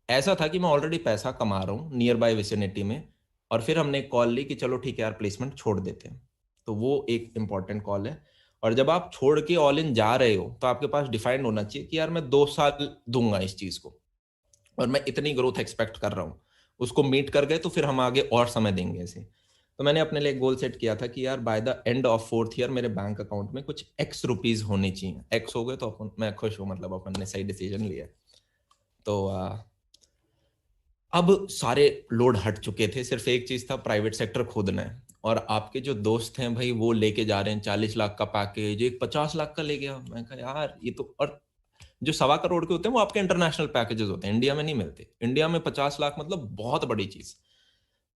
ऐसा था कि मैं ऑलरेडी पैसा कमा रहा हूँ नियर बाय विसिनिटी में, और फिर हमने एक कॉल ली कि चलो ठीक है यार प्लेसमेंट छोड़ देते हैं। तो वो एक इंपॉर्टेंट कॉल है। और जब आप छोड़ के ऑल इन जा रहे हो तो आपके पास डिफाइंड होना चाहिए कि यार मैं 2 साल दूंगा इस चीज को और मैं इतनी ग्रोथ एक्सपेक्ट कर रहा हूँ। उसको मीट कर गए तो फिर हम आगे और समय देंगे ऐसे। तो मैंने अपने लिए एक गोल सेट किया था कि यार by the end of 4th year मेरे बैंक अकाउंट में कुछ एक्स रुपीज होने चाहिए। एक्स हो गए तो अपन मैं खुश हूँ, मतलब अपन ने सही डिसीजन लिया। तो अब सारे लोड हट चुके थे, सिर्फ एक चीज था, प्राइवेट सेक्टर खोदना है। और आपके जो दोस्त हैं भाई वो लेके जा रहे हैं 40 लाख का पैकेज, एक 50 लाख का ले गया। मैं कहा यार ये तो, और जो 1.25 करोड़ के होते हैं वो आपके इंटरनेशनल पैकेजेस होते हैं, इंडिया में नहीं मिलते। इंडिया में 50 लाख मतलब बहुत बड़ी चीज।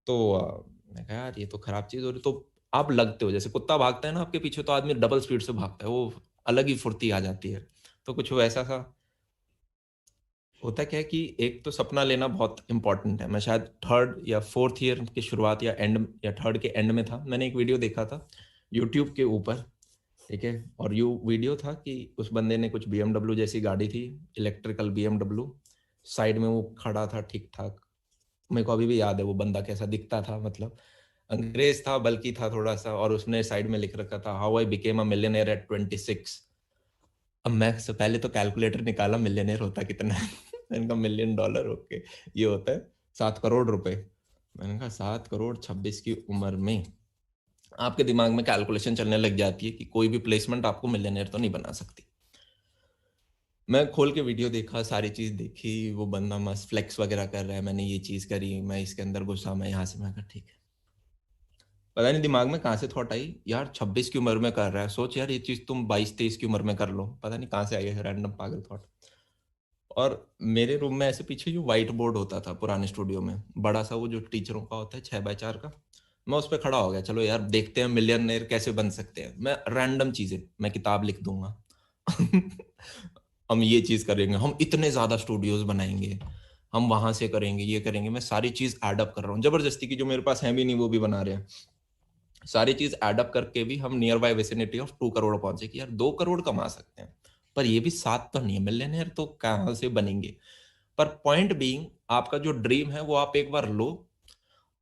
तो मैं कहा यार ये तो खराब चीज हो रही। तो आप लगते हो जैसे कुत्ता भागता है ना आपके पीछे, तो आदमी डबल स्पीड से भागता है, वो अलग ही फुर्ती आ जाती है। तो कुछ वैसा सा होता क्या है कि एक तो सपना लेना बहुत इंपॉर्टेंट है। मैं शायद 3rd या 4th ईयर की शुरुआत या एंड या 3rd के एंड में था, मैंने एक वीडियो देखा था यूट्यूब के ऊपर, ठीक है। और यू वीडियो था कि उस बंदे ने कुछ BMW जैसी गाड़ी थी, इलेक्ट्रिकल BMW, साइड में वो खड़ा था ठीक ठाक। मेरे को अभी भी याद है वो बंदा कैसा दिखता था, मतलब अंग्रेज था, बल्कि था थोड़ा सा। और उसने साइड में लिख रखा था how I became a millionaire at 26। अब मैं से पहले तो कैलकुलेटर निकाला मिलियनेयर होता कितना है। मैंने कहा $1 million, ओके, ये होता है 7 करोड़ रुपए। मैंने कहा 7 करोड़ 26 की उम्र में। आपके दिमाग में कैलकुलेशन चलने लग जाती है कि कोई भी प्लेसमेंट आपको मिलियनेयर तो नहीं बना सकती। मैं खोल के वीडियो देखा, सारी चीज देखी, वो बंदा मस्त फ्लेक्स वगैरह कर रहा है, मैंने ये चीज करी, मैं इसके अंदर घुसा, मैं यहाँ से। मैं कहा ठीक है। पता नहीं दिमाग में कहाँ से थॉट आई, यार 26 की उम्र में कर रहा है, सोच यार ये चीज तुम 22-23 की उम्र में कर लो। पता नहीं कहाँ से आई है रैंडम पागल थॉट। और मेरे रूम में ऐसे पीछे जो व्हाइट बोर्ड होता था पुराने स्टूडियो में, बड़ा सा वो जो टीचरों का होता है 6x4 का, मैं उस पर खड़ा हो गया, चलो यार देखते हैं मिलियनेयर कैसे बन सकते हैं। मैं रैंडम चीजें, मैं किताब लिख दूंगा। हम ये चीज करेंगे, हम इतने ज्यादा स्टूडियोज बनाएंगे, हम वहां से करेंगे, ये करेंगे। मैं सारी चीज एडअप कर रहा हूँ जबरदस्ती की, जो मेरे पास है भी नहीं वो भी बना रहे हैं। सारी चीज एडअप करके भी हम near by vicinity of 2 crore पहुंचे कि यार 2 करोड़ कमा सकते हैं। पर ये भी सात तो नहीं है, मिलियनेयर तो कहाँ से बनेंगे। पर पॉइंट बीइंग, आपका जो ड्रीम है वो आप एक बार लो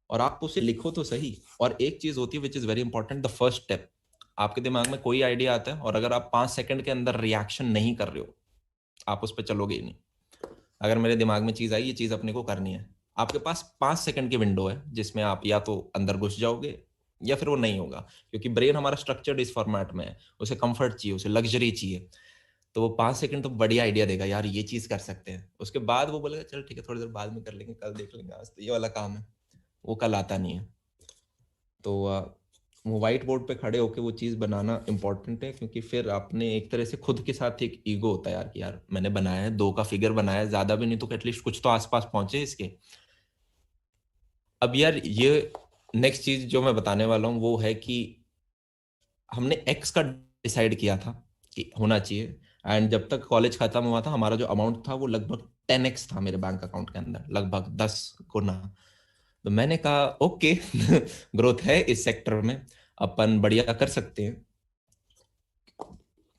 और आप उसे लिखो तो सही। और एक चीज होती है which is very important, the first step. आपके दिमाग में कोई आइडिया आता है और अगर आप 5 सेकंड के अंदर रिएक्शन नहीं कर रहे हो, आप उस पर चलोगे ही नहीं। अगर मेरे दिमाग में चीज आई, ये चीज अपने को करनी है, आपके पास 5 सेकंड की विंडो है जिसमें आप या तो अंदर घुस जाओगे या फिर वो नहीं होगा। क्योंकि ब्रेन हमारा स्ट्रक्चर्ड इस फॉर्मेट में है, उसे कंफर्ट चाहिए, उसे लग्जरी चाहिए। तो वो 5 सेकंड तो बढ़िया आइडिया देगा, यार ये चीज कर सकते हैं। उसके बाद वो बोलेगा चल ठीक है थोड़ी देर बाद में कर लेंगे, कल देख लेंगे, आज तो ये वाला काम है। वो कल आता नहीं है। तो वो व्हाइट बोर्ड पे खड़े होके वो चीज़ बनाना इंपॉर्टेंट है, क्योंकि फिर आपने एक तरह से खुद के साथ एक ईगो होता है यार कि यार मैंने बनाया है, 2 का फिगर बनाया है, ज्यादा भी नहीं तो एटलीस्ट कुछ तो आसपास पहुंचे इसके। अब यार ये नेक्स्ट चीज जो मैं बताने वाला हूँ वो है कि हमने एक्स का डिसाइड किया था कि होना चाहिए। एंड जब तक कॉलेज खत्म हुआ था हमारा जो अमाउंट था वो लगभग 10x था मेरे बैंक अकाउंट के अंदर, लगभग 10 गुना। तो मैंने कहा ओके, ग्रोथ है इस सेक्टर में, अपन बढ़िया कर सकते हैं।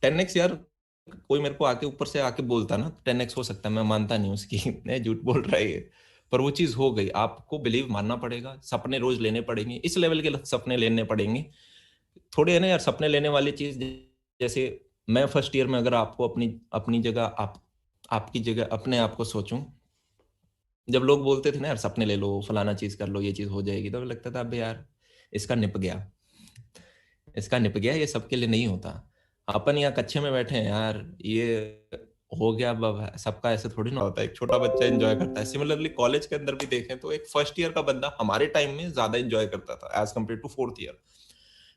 10x यार, कोई मेरे को आके ऊपर से आके बोलता ना 10x हो सकता है, मैं मानता नहीं उसकी। नहीं, झूठ बोल रहा है ये। पर वो चीज हो गई, आपको बिलीव मानना पड़ेगा, सपने रोज लेने पड़ेंगे, इस लेवल के सपने लेने पड़ेंगे। थोड़े है ना यार सपने लेने वाली चीज। जैसे मैं फर्स्ट ईयर में अगर आपको अपनी अपनी जगह आपकी जगह अपने आप को सोचूं, जब लोग बोलते थे ना यार सपने ले लो, फलाना चीज कर लो, ये चीज हो जाएगी, तो लगता था अबे यार इसका निप गया, इसका निप गया, ये सबके लिए नहीं होता। अपन यहाँ कच्चे में बैठे हैं यार, ये हो गया अब सबका ऐसे थोड़ी ना होता है। एक छोटा बच्चा एंजॉय करता है। सिमिलरली कॉलेज के अंदर भी देखें तो एक फर्स्ट ईयर का बंदा हमारे टाइम में ज्यादा एंजॉय करता था as compare to 4th year.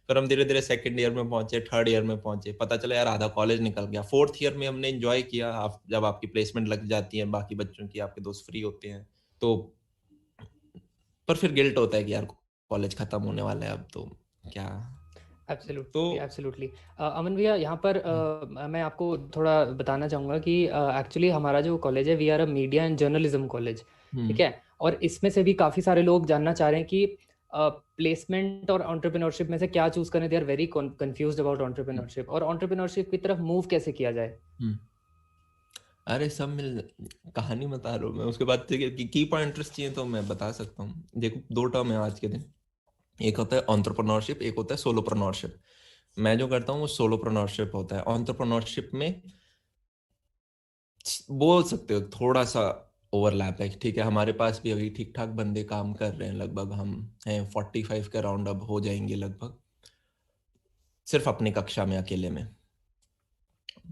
फिर हम धीरे धीरे 2nd ईयर में पहुंचे, 3rd ईयर में पहुंचे, पता चला यार आधा कॉलेज निकल गया। 4th ईयर में हमने एंजॉय किया, जब आपकी प्लेसमेंट लग जाती है, बाकी बच्चों की, आपके दोस्त फ्री होते हैं तो। पर फिर गिल्ट होता है कि यार कॉलेज खत्म होने वाला है अब तो क्या। तो एब्सोल्युटली एब्सोल्युटली। अमन भैया यहाँ पर मैं आपको थोड़ा बताना चाहूँगा कि एक्चुअली हमारा जो कॉलेज है, we are a media and journalism college, ठीक है। और इसमें से भी काफ़ी सारे लोग जानना चाह रहे हैं कि प्लेसमेंट और एंटरप्रेन्योरशिप में से क्या चूज करें। They are very confused about entrepreneurship, और एंटरप्रेन्योरशिप की तरफ मूव कैसे किया जाए। अरे सब मिल, कहानी बता रहा हूँ मैं। उसके बाद की पॉइंटर्स चाहिए तो मैं बता सकता हूँ। देखो 2 टर्म है आज के दिन, एक होता है एंटरप्रेन्योरशिप, एक होता है सोलोप्रेन्योरशिप। मैं जो करता हूँ वो सोलोप्रेन्योरशिप होता है। एंटरप्रेन्योरशिप में बोल सकते हो थोड़ा सा ओवरलैप है, ठीक है। हमारे पास भी अभी ठीक ठाक बंदे काम कर रहे हैं, लगभग हम हैं 45 के राउंड अब हो जाएंगे लगभग, सिर्फ अपनी कक्षा में अकेले में।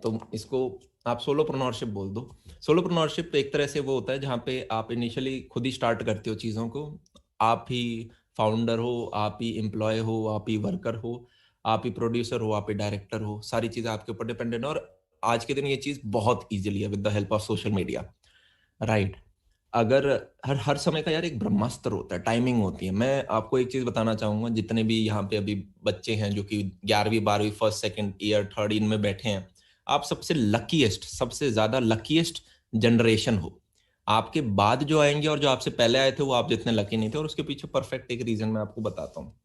तो इसको आप सोलोप्रेन्योरशिप बोल दो। सोलोप्रेन्योरशिप एक तरह से वो होता है जहाँ पे आप इनिशियली खुद ही स्टार्ट करते हो चीज़ों को, आप ही फाउंडर हो, आप ही एम्प्लॉय हो, आप ही वर्कर हो, आप ही प्रोड्यूसर हो, आप ही डायरेक्टर हो, सारी चीज़ें आपके ऊपर डिपेंडेंट है। और आज के दिन ये चीज़ बहुत ईजिली है with the help of social media, right. अगर हर हर समय का यार एक ब्रह्मास्त्र होता है, टाइमिंग होती है। मैं आपको एक चीज बताना चाहूंगा, जितने भी यहाँ पे अभी बच्चे हैं जो कि 11वीं 12वीं फर्स्ट सेकंड ईयर थर्ड इनमें बैठे हैं, आप सबसे लकीएस्ट, सबसे ज्यादा लकीएस्ट जनरेशन हो। आपके बाद जो आएंगे और जो आपसे पहले आए थे वो आप जितने लकी नहीं थे, और उसके पीछे परफेक्ट एक रीजन मैं आपको बताता हूँ।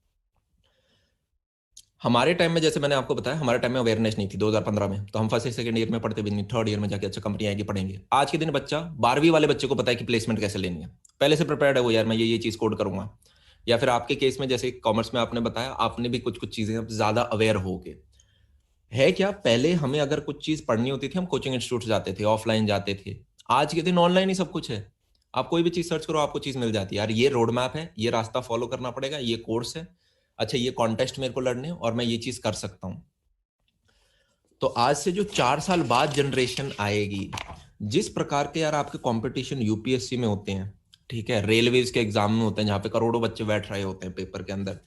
हमारे टाइम में, जैसे मैंने आपको बताया, हमारे टाइम में अवेयरनेस नहीं थी 2015 में, तो हम फर्स्ट सेकंड ईयर में पढ़ते भी नहीं, थर्ड ईयर में जाके अच्छा कंपनी आएगी पढ़ेंगे। आज के दिन बच्चा 12वीं वाले बच्चे को पता है कि प्लेसमेंट कैसे लेनी है, पहले से प्रिपेयर्ड है वो, यार मैं ये चीज कोड करूंगा। या फिर आपके केस में जैसे कॉमर्स में आपने बताया, आपने भी कुछ कुछ चीजें अब ज्यादा अवेयर हो गए। है क्या, पहले हमें अगर कुछ चीज पढ़नी होती थी हम कोचिंग इंस्टीट्यूट जाते थे, ऑफलाइन जाते थे। आज के दिन ऑनलाइन ही सब कुछ है। आप कोई भी चीज सर्च करो आपको चीज मिल जाती है, यार ये रोड मैप है, ये रास्ता फॉलो करना पड़ेगा, ये कोर्स है, अच्छा ये कॉन्टेस्ट मेरे को लड़ने हैं, और मैं ये चीज कर सकता हूँ। तो आज से जो 4 साल बाद जनरेशन आएगी, जिस प्रकार के यार आपके कंपटीशन यूपीएससी में होते हैं, ठीक है, रेलवेज के एग्जाम में होते हैं जहां पे करोड़ों बच्चे बैठ रहे होते हैं पेपर के अंदर,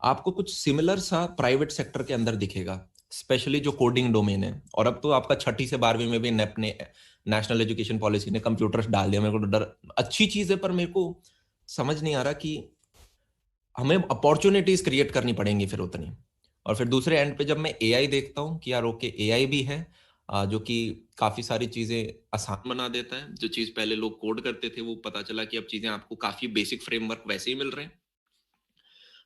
आपको कुछ सिमिलर सा प्राइवेट सेक्टर के अंदर दिखेगा, स्पेशली जो कोडिंग डोमेन है। और अब तो आपका 6ठी से 12वीं में भी नेप ने, नेशनल एजुकेशन पॉलिसी ने कंप्यूटर्स डाल दिया। मेरे को तो डर, अच्छी चीज है, पर मेरे को समझ नहीं आ रहा कि हमें अपॉर्चुनिटीज क्रिएट करनी पड़ेंगी फिर उतनी। और फिर दूसरे एंड पे जब मैं एआई देखता हूँ कि यार ओके एआई भी है, जो कि काफी सारी चीजें आसान बना देता है। जो चीज पहले लोग कोड करते थे, वो पता चला कि अब चीजें आपको काफी बेसिक फ्रेमवर्क वैसे ही मिल रहे हैं।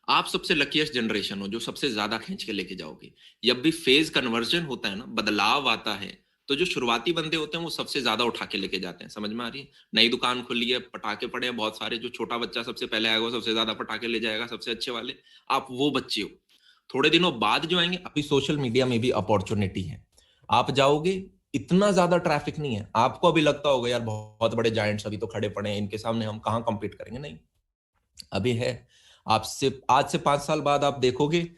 आप सबसे लकीएस्ट जनरेशन हो जो सबसे ज्यादा खींच के लेके जाओगे। जब भी फेज कन्वर्जन होता है ना, बदलाव आता है, तो जो शुरुआती बंदे होते हैं वो सबसे ज्यादा उठा के लेके जाते हैं। समझ में आ रही है? नई दुकान खुली है, पटाखे पड़े हैं बहुत सारे, जो छोटा बच्चा सबसे पहले आएगा वो सबसे ज्यादा पटाखे ले जाएगा, सबसे अच्छे वाले। आप वो बच्चे हो। थोड़े दिनों बाद जो आएंगे, अभी सोशल मीडिया में भी अपॉर्चुनिटी है। आप जाओगे, इतना ज्यादा ट्रैफिक नहीं है, आपको अभी लगता होगा यार बहुत बड़े जायंट्स अभी तो खड़े पड़े हैं, इनके सामने हम कहाँ कम्पीट करेंगे। नहीं, अभी है। आपसे आज से 5 साल बाद आप देखोगे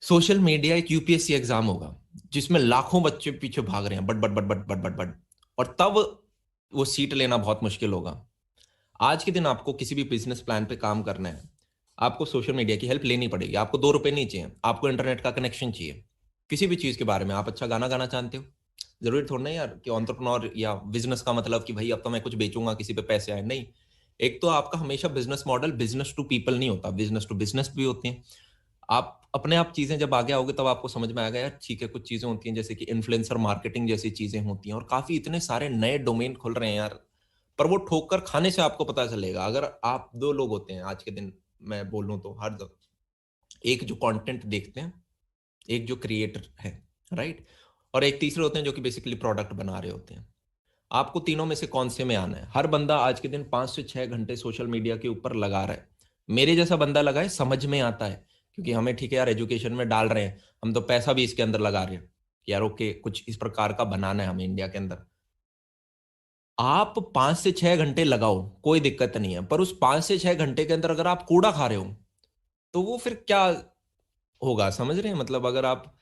सोशल मीडिया एक यूपीएससी एग्जाम होगा जिसमें लाखों बच्चे पीछे भाग रहे हैं, but but but but but but but, और तब वो सीट लेना बहुत मुश्किल होगा। आज के दिन आपको किसी भी बिजनेस प्लान पे काम करना है, आपको सोशल मीडिया की हेल्प लेनी पड़ेगी। आपको 2 रुपए नहीं चाहिए, आपको इंटरनेट का कनेक्शन चाहिए। किसी भी चीज के बारे में, आप अच्छा गाना गाना चाहते हो, जरूरी थोड़ा नहीं यार कि एंटरप्रेन्योर या बिजनेस का मतलब कि भाई अब तो मैं कुछ बेचूंगा किसी पे पैसे आए, नहीं। एक तो आपका हमेशा business model business to people नहीं होता, बिजनेस टू बिजनेस भी होते हैं। आप अपने आप चीजें जब आगे आओगे तब आपको समझ में आएगा यार ठीक है, कुछ चीजें होती हैं जैसे कि इन्फ्लुएंसर मार्केटिंग जैसी चीजें होती हैं, और काफी इतने सारे नए डोमेन खुल रहे हैं यार। पर वो ठोकर खाने से आपको पता चलेगा। अगर आप 2 लोग होते हैं आज के दिन, मैं बोलूं तो हर दो, एक जो कंटेंट देखते हैं, एक जो क्रिएटर है, राइट, और एक तीसरे होते हैं जो कि बेसिकली प्रोडक्ट बना रहे होते हैं। आपको तीनों में से कौन से में आना है? हर बंदा आज के दिन 5 से 6 घंटे सोशल मीडिया के ऊपर लगा रहा है। मेरे जैसा बंदा लगाए, समझ में आता है, क्योंकि हमें ठीक है यार एजुकेशन में डाल रहे हैं, हम तो पैसा भी इसके अंदर लगा रहे हैं कि यार ओके कुछ इस प्रकार का बनाना है हमें इंडिया के अंदर। आप 5 से 6 घंटे लगाओ, कोई दिक्कत नहीं है, पर उस 5 से 6 घंटे के अंदर अगर आप कूड़ा खा रहे हो तो वो फिर क्या होगा? समझ रहे हैं? मतलब अगर आप,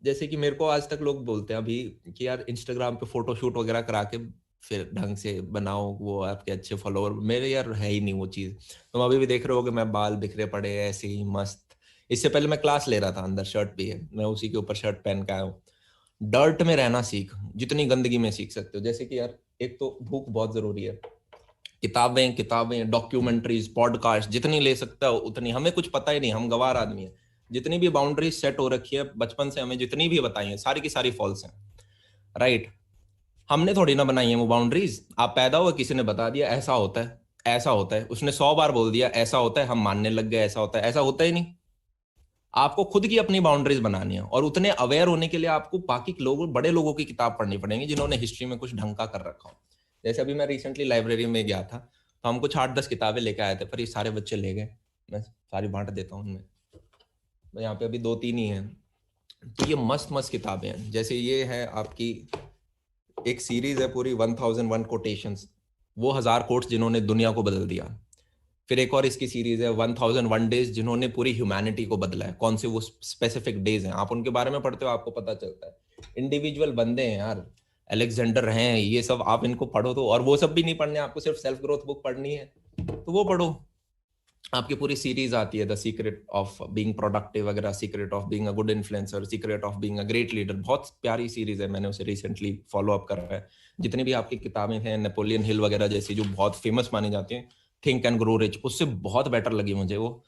जैसे कि मेरे को आज तक लोग बोलते हैं अभी कि यार इंस्टाग्राम पे फोटो शूट वगैरह करा के फिर ढंग से बनाओ, वो आपके अच्छे फॉलोअर, मेरे यार है ही नहीं वो चीज। तुम अभी भी देख रहे होगे मैं बाल बिखरे पड़े हैं ऐसे ही मस्त। इससे पहले मैं क्लास ले रहा था, अंदर शर्ट भी है, मैं उसी के ऊपर शर्ट पहन के आया हूँ। डर्ट में रहना सीख, जितनी गंदगी में सीख सकते हो। जैसे कि यार एक तो भूख बहुत जरूरी है, किताबें किताबें, डॉक्यूमेंट्रीज, पॉडकास्ट जितनी ले सकता हो उतनी। हमें कुछ पता ही नहीं, हम गवार आदमी हैं। जितनी भी बाउंड्रीज सेट हो रखी है बचपन से, हमें जितनी भी बताई है सारी की सारी फॉल्स हैं, राइट। हमने थोड़ी ना बनाई है वो बाउंड्रीज। आप पैदा हुए, किसी ने बता दिया ऐसा होता है, ऐसा होता है, उसने 100 बार बोल दिया ऐसा होता है, हम मानने लग गए ऐसा होता है। ऐसा होता ही नहीं। आपको खुद की अपनी बाउंड्रीज बनानी है, और उतने अवेयर होने के लिए आपको बाकी लोगों, बड़े लोगों की किताब पढ़नी पड़ेगी जिन्होंने हिस्ट्री में कुछ ढंग का कर रखा हो। जैसे अभी मैं रिसेंटली लाइब्रेरी में गया था, तो हम कुछ 8-10 किताबें लेके आए थे, पर ये सारे बच्चे ले गए। मैं सारी बांट देता हूँ उनमें। यहाँ पे अभी 2-3 ही हैं। तो ये मस्त मस्त किताबें हैं। जैसे ये है आपकी एक सीरीज है पूरी 1001 कोटेशंस, वो 1000 कोट्स जिन्होंने दुनिया को बदल दिया। फिर एक और इसकी सीरीज है 1001 डेज जिन्होंने पूरी ह्यूमैनिटी को बदला है। कौन से वो स्पेसिफिक डेज हैं, आप उनके बारे में पढ़ते हो आपको पता चलता है। इंडिविजुअल बंदे हैं यार, अलेक्जेंडर हैं, ये सब आप इनको पढ़ो तो। और वो सब भी नहीं पढ़ने, आपको सिर्फ सेल्फ ग्रोथ बुक पढ़नी है तो वो पढ़ो। आपकी पूरी सीरीज आती है, the secret of being productive वगैरह, secret of being a good influencer, secret of being a great leader. बहुत प्यारी सीरीज है, मैंने उसे रिसेंटली फॉलो अप कर रहा है। जितनी भी आपकी किताबें हैं, नेपोलियन हिल वगैरह जैसी जो बहुत फेमस मानी जाती हैं, थिंक एंड ग्रो रिच, उससे बहुत बेटर लगी मुझे वो।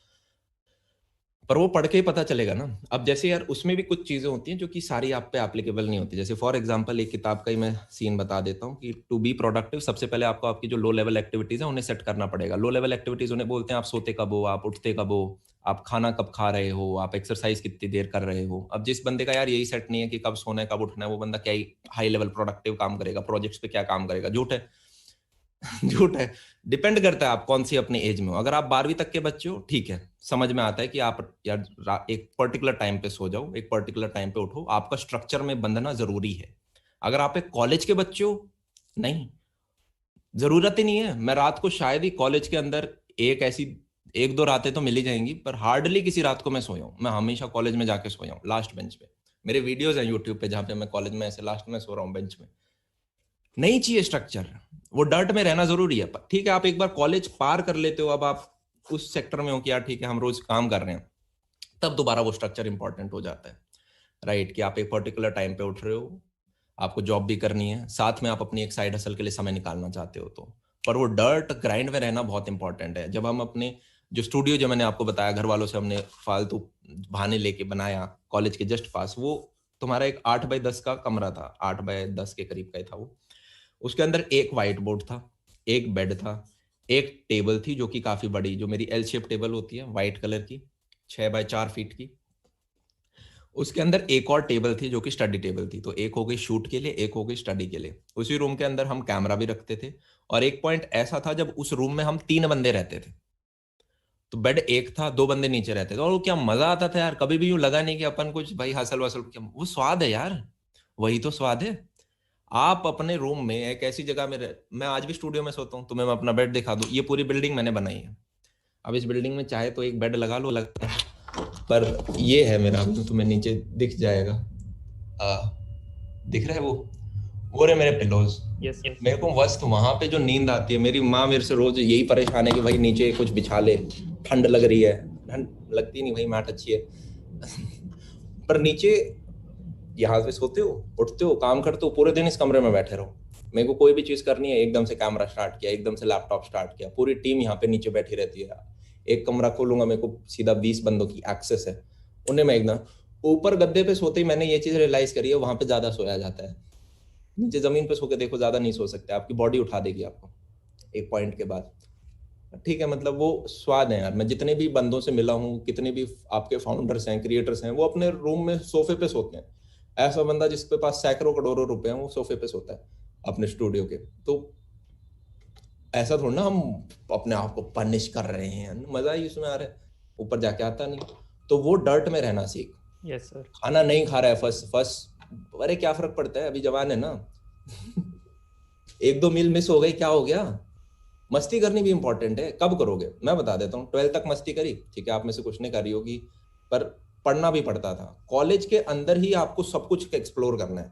पर वो पढ़ के ही पता चलेगा ना। अब जैसे यार उसमें भी कुछ चीजें होती हैं जो कि सारी आप पे एप्लीकेबल नहीं होती। जैसे फॉर एग्जांपल एक किताब का ही मैं सीन बता देता हूँ कि टू बी प्रोडक्टिव सबसे पहले आपको आपकी जो लो लेवल एक्टिविटीज है उन्हें सेट करना पड़ेगा। लो लेवल एक्टिविटीज उन्हें बोलते हैं आप सोते कब हो, आप उठते कब हो, आप खाना कब खा रहे हो, आप एक्सरसाइज कितनी देर कर रहे हो। अब जिस बंदे का यार यही सेट नहीं है कि कब सोना है कब उठना है, वो बंदा क्या ही हाई लेवल प्रोडक्टिव काम करेगा, प्रोजेक्ट्स पे क्या काम करेगा। झूठ है। झूठ है। डिपेंड करता है आप कौन सी अपनी एज में हो। अगर आप 12वीं तक के बच्चे हो ठीक है, समझ में आता है कि आप यार एक पर्टिकुलर टाइम पे सो जाओ, एक पर्टिकुलर टाइम पे उठो, आपका स्ट्रक्चर में बंधना जरूरी है। अगर आप एक कॉलेज के बच्चे हो, नहीं, जरूरत ही नहीं है। मैं रात को शायद ही कॉलेज के अंदर एक ऐसी 1-2 रातें तो मिल ही जाएंगी, पर हार्डली किसी रात को मैं सोया हूं। मैं हमेशा कॉलेज में जाके सोया हूँ लास्ट बेंच पे। मेरे वीडियोस हैं यूट्यूब पे जहां पे मैं कॉलेज में ऐसे लास्ट में सो रहा हूँ बेंच में। नहीं चाहिए स्ट्रक्चर, वो डर्ट में रहना जरूरी है। ठीक है, आप एक बार कॉलेज पार कर लेते हो, अब आप उस सेक्टर में हो कि यार ठीक है हम रोज काम कर रहे हैं, तब दोबारा वो स्ट्रक्चर इंपॉर्टेंट हो जाता है। राइट, कि आप एक पर्टिकुलर टाइम पे उठ रहे हो, आपको जॉब भी करनी है, साथ में आप अपनी एक साइड हसल के लिए समय निकालना चाहते हो तो। पर वो डर्ट ग्राइंड में रहना बहुत इंपॉर्टेंट है। जब हम अपने जो स्टूडियो, जो मैंने आपको बताया घर वालों से हमने फालतू बहाने लेके बनाया कॉलेज के जस्ट पास, वो तुम्हारा एक 8x10 का कमरा था, 8x10 के करीब का ही था वो। उसके अंदर एक वाइट बोर्ड था, एक बेड था, एक टेबल थी जो कि काफी बड़ी, जो मेरी एल शेप टेबल होती है वाइट कलर की, 6x4 फीट की। उसके अंदर एक और टेबल थी जो कि स्टडी टेबल थी। तो एक हो गई शूट के लिए, एक हो गई स्टडी के लिए। उसी रूम के अंदर हम कैमरा भी रखते थे। और एक पॉइंट ऐसा था, जब उस रूम में हम 3 बंदे रहते थे तो बेड एक था, 2 बंदे नीचे रहते थे। और वो क्या मजा आता था यार, कभी भी यूं लगा नहीं कि अपन कुछ भाई हसल वसल, क्या वो स्वाद है यार, वही तो स्वाद है। आप अपने रूम में एक ऐसी जगह में मैं आज भी स्टूडियो में सोता हूँ, तुम्हें मैं अपना बेड दिखा दूं, ये पूरी बिल्डिंग मैंने बनाई है। अब इस बिल्डिंग में चाहे तो एक बेड लगा लो, लगता है, पर ये है मेरा, तो तुम्हें नीचे दिख जाएगा, आ, दिख रहा है वो रहे मेरे पिलोज। Yes sir. मेरे को मस्त वहां पे जो नींद आती है, मेरी माँ मेरे से रोज यही परेशान है कि भाई नीचे कुछ बिछा ले, ठंड लग रही है। ठंड लगती नहीं भाई, मैट अच्छी है। पर नीचे यहाँ पे सोते हो, उठते हो, काम करते हो, पूरे दिन इस कमरे में बैठे रहो। मेरे को कोई भी चीज करनी है, एकदम से कैमरा स्टार्ट किया, एकदम से लैपटॉप स्टार्ट किया, पूरी टीम यहाँ पे नीचे बैठी रहती है। एक कमरा खोलूंगा, मेरे को सीधा 20 बंदों की एक्सेस है, उन्हें मैं एकदम ऊपर गद्दे पे सोते ही मैंने ये चीज रियलाइज करी है, वहां पे ज्यादा सोया जाता है। नीचे जमीन पे सो के देखो, ज्यादा नहीं सो सकते, आपकी बॉडी उठा देगी आपको एक पॉइंट के बाद। ठीक है, मतलब वो स्वाद है यार। मैं जितने भी बंदों से मिला हूँ, कितने भी आपके फाउंडर्स हैं, क्रिएटर्स हैं, वो अपने रूम में सोफे पे सोते हैं। ऐसा बंदा जिसके पास सैकड़ों करोड़ों रुपए हैं, वो सोफे पे सोता है अपने स्टूडियो के। तो ऐसा थोड़ा ना हम अपने आप को पनिश कर रहे हैं, मजा ही उसमें आ रहा है, ऊपर जाके आता नहीं। तो वो डर्ट में रहना सीख। Yes sir. खाना नहीं खा रहा है फर्स्ट फर्स्ट, अरे क्या फर्क पड़ता है, अभी जवान है ना। 1-2 मील मिस हो गई, क्या हो गया। मस्ती करनी भी इंपॉर्टेंट है, कब करोगे मैं बता देता हूँ। 12th तक मस्ती करी, ठीक है, आप में से कुछ ने करी होगी, पर पढ़ना भी पड़ता था। कॉलेज के अंदर ही आपको सब कुछ एक्सप्लोर करना है,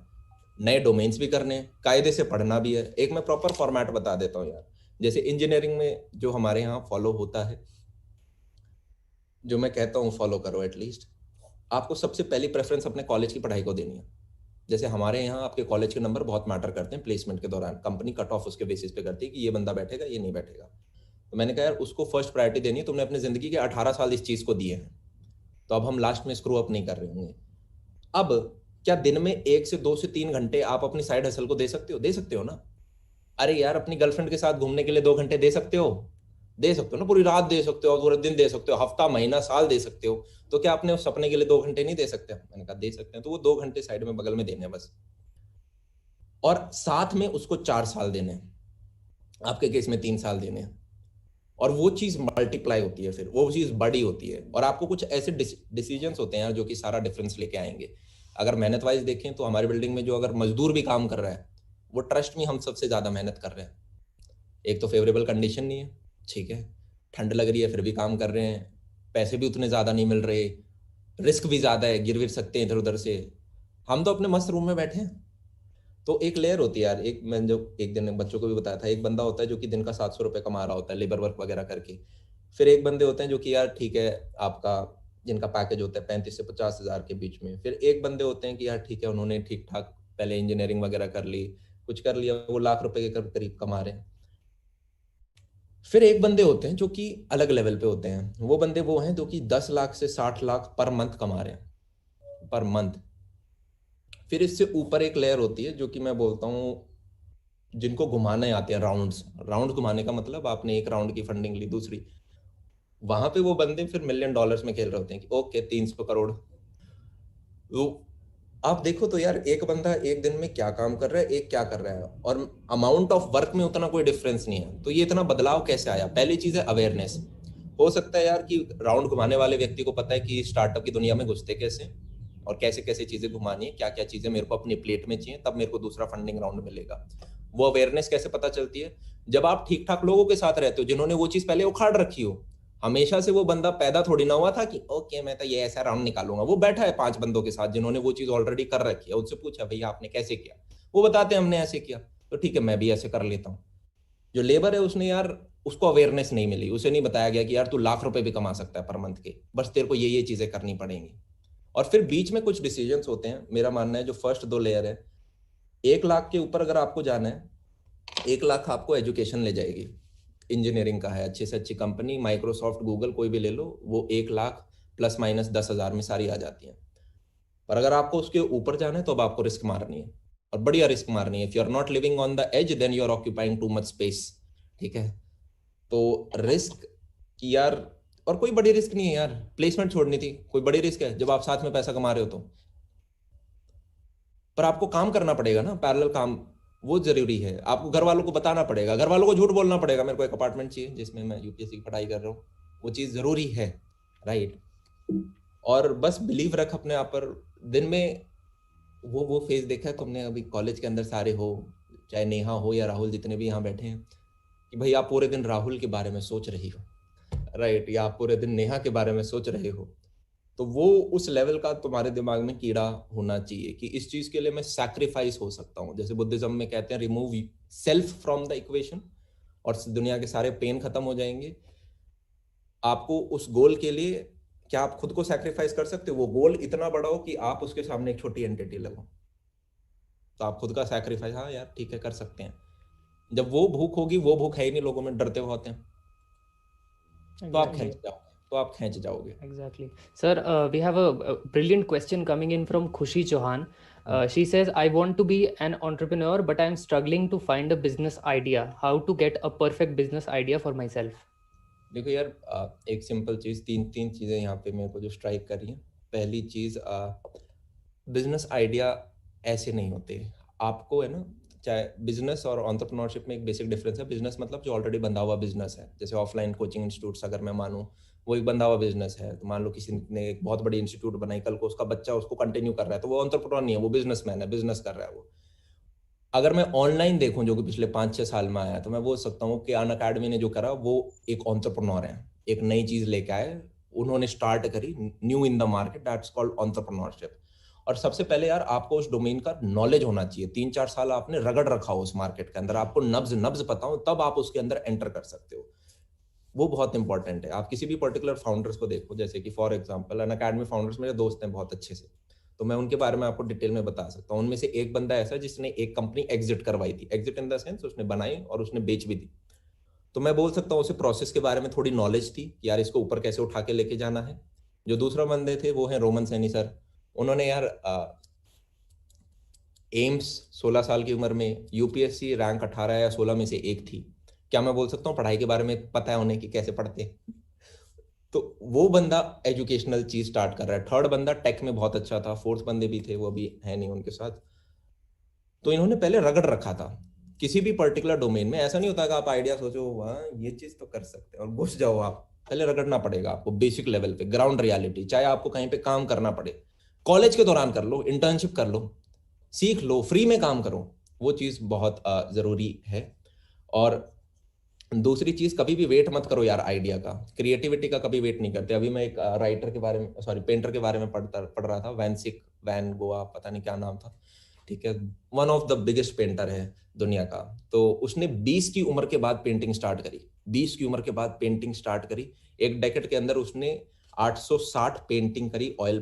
नए डोमेन्स भी करने हैं, कायदे से पढ़ना भी है। एक मैं प्रॉपर फॉर्मेट बता देता हूँ यार। जैसे इंजीनियरिंग में जो हमारे यहाँ फॉलो होता है, जो मैं कहता हूँ फॉलो करो एटलीस्ट, आपको सबसे पहली प्रेफरेंस अपने कॉलेज की पढ़ाई को देनी है। जैसे हमारे यहाँ आपके कॉलेज के नंबर बहुत मैटर करते हैं प्लेसमेंट के दौरान, कंपनी कट ऑफ उसके बेसिस पे करती है कि ये बंदा बैठेगा ये नहीं बैठेगा। तो मैंने कहा यार उसको फर्स्ट प्रायोरिटी देनी है, तुमने अपनी जिंदगी के 18 साल इस चीज को दिए हैं, तो अब हम लास्ट में स्क्रू अप नहीं कर रहे होंगे। अब क्या दिन में 1 से 2 से 3 घंटे आप अपनी साइड हसल को दे सकते हो? दे सकते हो ना। अरे यार अपनी गर्लफ्रेंड के साथ घूमने के लिए 2 घंटे दे सकते हो? दे सकते हो ना। पूरी रात दे सकते हो, पूरे दिन दे सकते हो, हफ्ता महीना साल दे सकते हो। तो क्या अपने उस सपने के लिए 2 घंटे नहीं दे सकते? मैंने कहा दे सकते हैं। तो वो 2 घंटे साइड में बगल में देने हैं बस, और साथ में उसको 4 साल देने हैं, आपके केस में 3 साल देने हैं। और वो चीज मल्टीप्लाई होती है, फिर वो चीज बड़ी होती है, और आपको कुछ ऐसे डिसीजंस होते हैं जो कि सारा डिफरेंस लेके आएंगे। अगर मेहनत वाइज देखें तो हमारी बिल्डिंग में जो अगर मजदूर भी काम कर रहा है, वो ट्रस्ट में हम सबसे ज्यादा मेहनत कर रहे हैं। एक तो फेवरेबल कंडीशन नहीं है, ठीक है, ठंड लग रही है फिर भी काम कर रहे हैं, पैसे भी उतने ज्यादा नहीं मिल रहे, रिस्क भी ज्यादा है, गिर विर सकते हैं इधर उधर से। हम तो अपने मस्त रूम में बैठे हैं। तो एक लेयर होती है यार, एक मैंने जो एक दिन बच्चों को भी बताया था, एक बंदा होता है जो कि दिन का 700 रुपये कमा रहा होता है लेबर वर्क वगैरह करके। फिर एक बंदे होते हैं जो कि यार ठीक है, आपका जिनका पैकेज होता है 35 से 50 हज़ार के बीच में। फिर एक बंदे होते हैं कि यार ठीक है, उन्होंने ठीक ठाक पहले इंजीनियरिंग वगैरह कर ली, कुछ कर लिया, वो लाख रुपए के करीब कमा रहे हैं। फिर एक बंदे होते हैं जो कि अलग लेवल पे होते हैं, वो बंदे वो हैं जो कि 10 लाख से 60 लाख पर मंथ कमा रहे हैं, पर मंथ। फिर इससे ऊपर एक लेयर होती है जो कि मैं बोलता हूँ जिनको घुमाने आते हैं राउंड्स। राउंड घुमाने का मतलब आपने एक राउंड की फंडिंग ली, दूसरी, वहां पे वो बंदे फिर मिलियन डॉलर्स में खेल रहे होते हैं कि ओके 300 करोड़। तो आप देखो तो यार, एक बंदा एक दिन में क्या काम कर रहा है, एक क्या कर रहा है, और अमाउंट ऑफ वर्क में उतना कोई डिफरेंस नहीं है। तो ये इतना बदलाव कैसे आया? पहली चीज है अवेयरनेस। हो सकता है यार कि राउंड घुमाने वाले व्यक्ति को पता है कि स्टार्टअप की दुनिया में घुसते कैसे, और कैसे कैसे चीजें घुमानी है, क्या क्या चीजें मेरे को अपनी प्लेट में चाहिए, तब मेरे को दूसरा फंडिंग राउंड मिलेगा। वो अवेयरनेस कैसे पता चलती है? जब आप ठीक ठाक लोगों के साथ रहते हो जिन्होंने वो चीज पहले उखाड़ रखी हो। हमेशा से वो बंदा पैदा थोड़ी ना हुआ था कि ओके मैं तो ये ऐसा राउंड निकालूंगा। वो बैठा है 5 बंदों के साथ जिन्होंने वो चीज ऑलरेडी कर रखी है, उनसे पूछा भैया आपने कैसे किया, वो बताते हैं हमने ऐसे किया, तो ठीक है मैं भी ऐसे कर लेता हूँ। जो लेबर है उसने यार, उसको अवेयरनेस नहीं मिली, उसे नहीं बताया गया कि यार तू लाख रुपए भी कमा सकता है पर मंथ के, बस तेरे को ये चीजें करनी पड़ेंगी। और फिर बीच में कुछ डिसीजंस होते हैं। मेरा मानना है जो फर्स्ट 2 लेयर है, 1 लाख के ऊपर अगर आपको जाना है, 1 लाख आपको एजुकेशन ले जाएगी। इंजीनियरिंग का है, अच्छे से अच्छी कंपनी, माइक्रोसॉफ्ट, गूगल, कोई भी ले लो, वो 1 लाख प्लस माइनस 10 हज़ार में सारी आ जाती हैं। पर अगर आपको उसके ऊपर जाना है तो अब आपको रिस्क मारनी है, और बढ़िया रिस्क मारनी है। If you are not living on the edge then you are occupying too much space, ठीक है। तो रिस्क की यार, और कोई बड़ी रिस्क नहीं है यार, प्लेसमेंट छोड़नी थी, कोई बड़ी रिस्क है जब आप साथ में पैसा कमा रहे हो तो। पर आपको काम करना पड़ेगा ना, पैरेलल काम, वो जरूरी है। आपको घर वालों को बताना पड़ेगा, घर वालों को झूठ बोलना पड़ेगा, मेरे को एक अपार्टमेंट चाहिए जिसमें मैं यूपीएससी की पढ़ाई कर रहा हूँ, वो चीज़ जरूरी है, राइट। और बस बिलीव रख अपने आप पर। दिन में वो फेज देखा है तुमने, अभी कॉलेज के अंदर सारे हो, चाहे नेहा हो या राहुल, जितने भी यहाँ बैठे हैं, कि भाई आप पूरे दिन राहुल के बारे में सोच रही हो, राइट, या आप पूरे दिन नेहा के बारे में सोच रहे हो। तो वो उस लेवल का तुम्हारे दिमाग में कीड़ा होना चाहिए कि इस चीज के लिए मैं सैक्रिफाइस हो सकता हूँ। जैसे बुद्धिज्म में कहते हैं remove self from the equation, और दुनिया के सारे पेन खत्म हो जाएंगे। आपको उस गोल के लिए क्या आप खुद को सैक्रिफाइस कर सकते हो? वो गोल इतना बड़ा हो कि आप उसके सामने एक छोटी एंटिटी लगो, तो आप खुद का सैक्रिफाइस, हाँ यार ठीक है, कर सकते हैं। जब वो भूख होगी, वो भूख है ही नहीं, लोगों में डरते बहुत हैं, तो आप Exactly. खींच जाओगे, तो आप खींच जाओगे। Exactly. Sir, we have a brilliant question coming in from Khushi Chauhan. She says, I want to be an entrepreneur, but I'm struggling to find a business idea. How to get a perfect business idea for myself? देखो यार, एक सिंपल चीज, तीन तीन चीजें यहाँ पे मेरे को जो स्ट्राइक कर रही हैं। पहली चीज, बिजनेस आइडिया ऐसे नहीं होते। आपको है ना, चाहे बिजनेस और एंटरप्रेन्योरशिप में एक बेसिक डिफरेंस है। बिजनेस मतलब जो ऑलरेडी बंधा हुआ बिजनेस है, जैसे ऑफलाइन कोचिंग इंस्टीट्यूट्स अगर मैं मानूं, वो एक बंधा हुआ बिजनेस है। तो मान लो किसी ने एक बहुत बड़ी इंस्टीट्यूट बनाई, कल को उसका बच्चा उसको कंटिन्यू कर रहा है, तो वो एंटरप्रेन्योर नहीं है, वो बिजनेसमैन है, बिजनेस कर रहा है वो। अगर मैं ऑनलाइन देखूं जो कि पिछले 5-6 साल में आया, तो मैं बोल सकता हूँ कि अन अकेडमी ने जो करा वो एक एंटरप्रेन्योर है, एक नई चीज लेके आए, उन्होंने स्टार्ट करी new in the market, that's called entrepreneurship. और सबसे पहले यार आपको उस डोमेन का नॉलेज होना चाहिए। 3-4 साल आपने रगड़ रखा हो उस मार्केट के अंदर, आपको नब्ज नब्ज पता हो, तब आप उसके अंदर एंटर कर सकते हो। वो बहुत इंपॉर्टेंट है। आप किसी भी पर्टिकुलर फाउंडर्स को देखो, जैसे कि for example Unacademy founders मेरे दोस्त हैं बहुत अच्छे से, तो मैं उनके बारे में आपको डिटेल में बता सकता हूँ। उनमें से एक बंदा ऐसा जिसने एक कंपनी एग्जिट करवाई थी, एग्जिट इन द सेंस उसने बनाई और उसने बेच भी दी। तो मैं बोल सकता हूँ उसे प्रोसेस के बारे में थोड़ी नॉलेज थी कि यार इसको ऊपर कैसे उठा के लेके जाना है। जो दूसरा बंदे थे वो है रोमन सैनी सर। उन्होंने यार एम्स 16 साल की उम्र में, यूपीएससी रैंक 18 या 16 में से एक थी। क्या मैं बोल सकता हूँ पढ़ाई के बारे में पता है उन्हें कि कैसे पढ़ते हैं? तो वो बंदा एजुकेशनल चीज स्टार्ट कर रहा है। थर्ड बंदा टेक में बहुत अच्छा था, फोर्थ बंदे भी थे, वो अभी है नहीं उनके साथ। तो इन्होंने पहले रगड़ रखा था। किसी भी पर्टिकुलर डोमेन में ऐसा नहीं होता कि आप आइडिया सोचो वाह ये चीज तो कर सकते हैं और घुस जाओ। आप पहले रगड़ना पड़ेगा आपको बेसिक लेवल पे, ग्राउंड रियलिटी, चाहे आपको कहीं पे काम करना पड़े, कॉलेज के दौरान कर लो, इंटर्नशिप कर लो, सीख लो, फ्री में काम करो, वो चीज बहुत जरूरी है। और दूसरी चीज, कभी भी वेट मत करो यार आइडिया का, क्रिएटिविटी का कभी वेट नहीं करते। अभी मैं एक राइटर के बारे में, सॉरी पेंटर के बारे में पढ़ रहा था, वैन गोआ, पता नहीं क्या नाम था, ठीक है, one of the biggest painter है दुनिया का। तो उसने 20 की उम्र के बाद पेंटिंग स्टार्ट करी, 20 की उम्र के बाद पेंटिंग स्टार्ट करी। एक डेकेड के अंदर उसने 860 पेंटिंग करी, ऑयल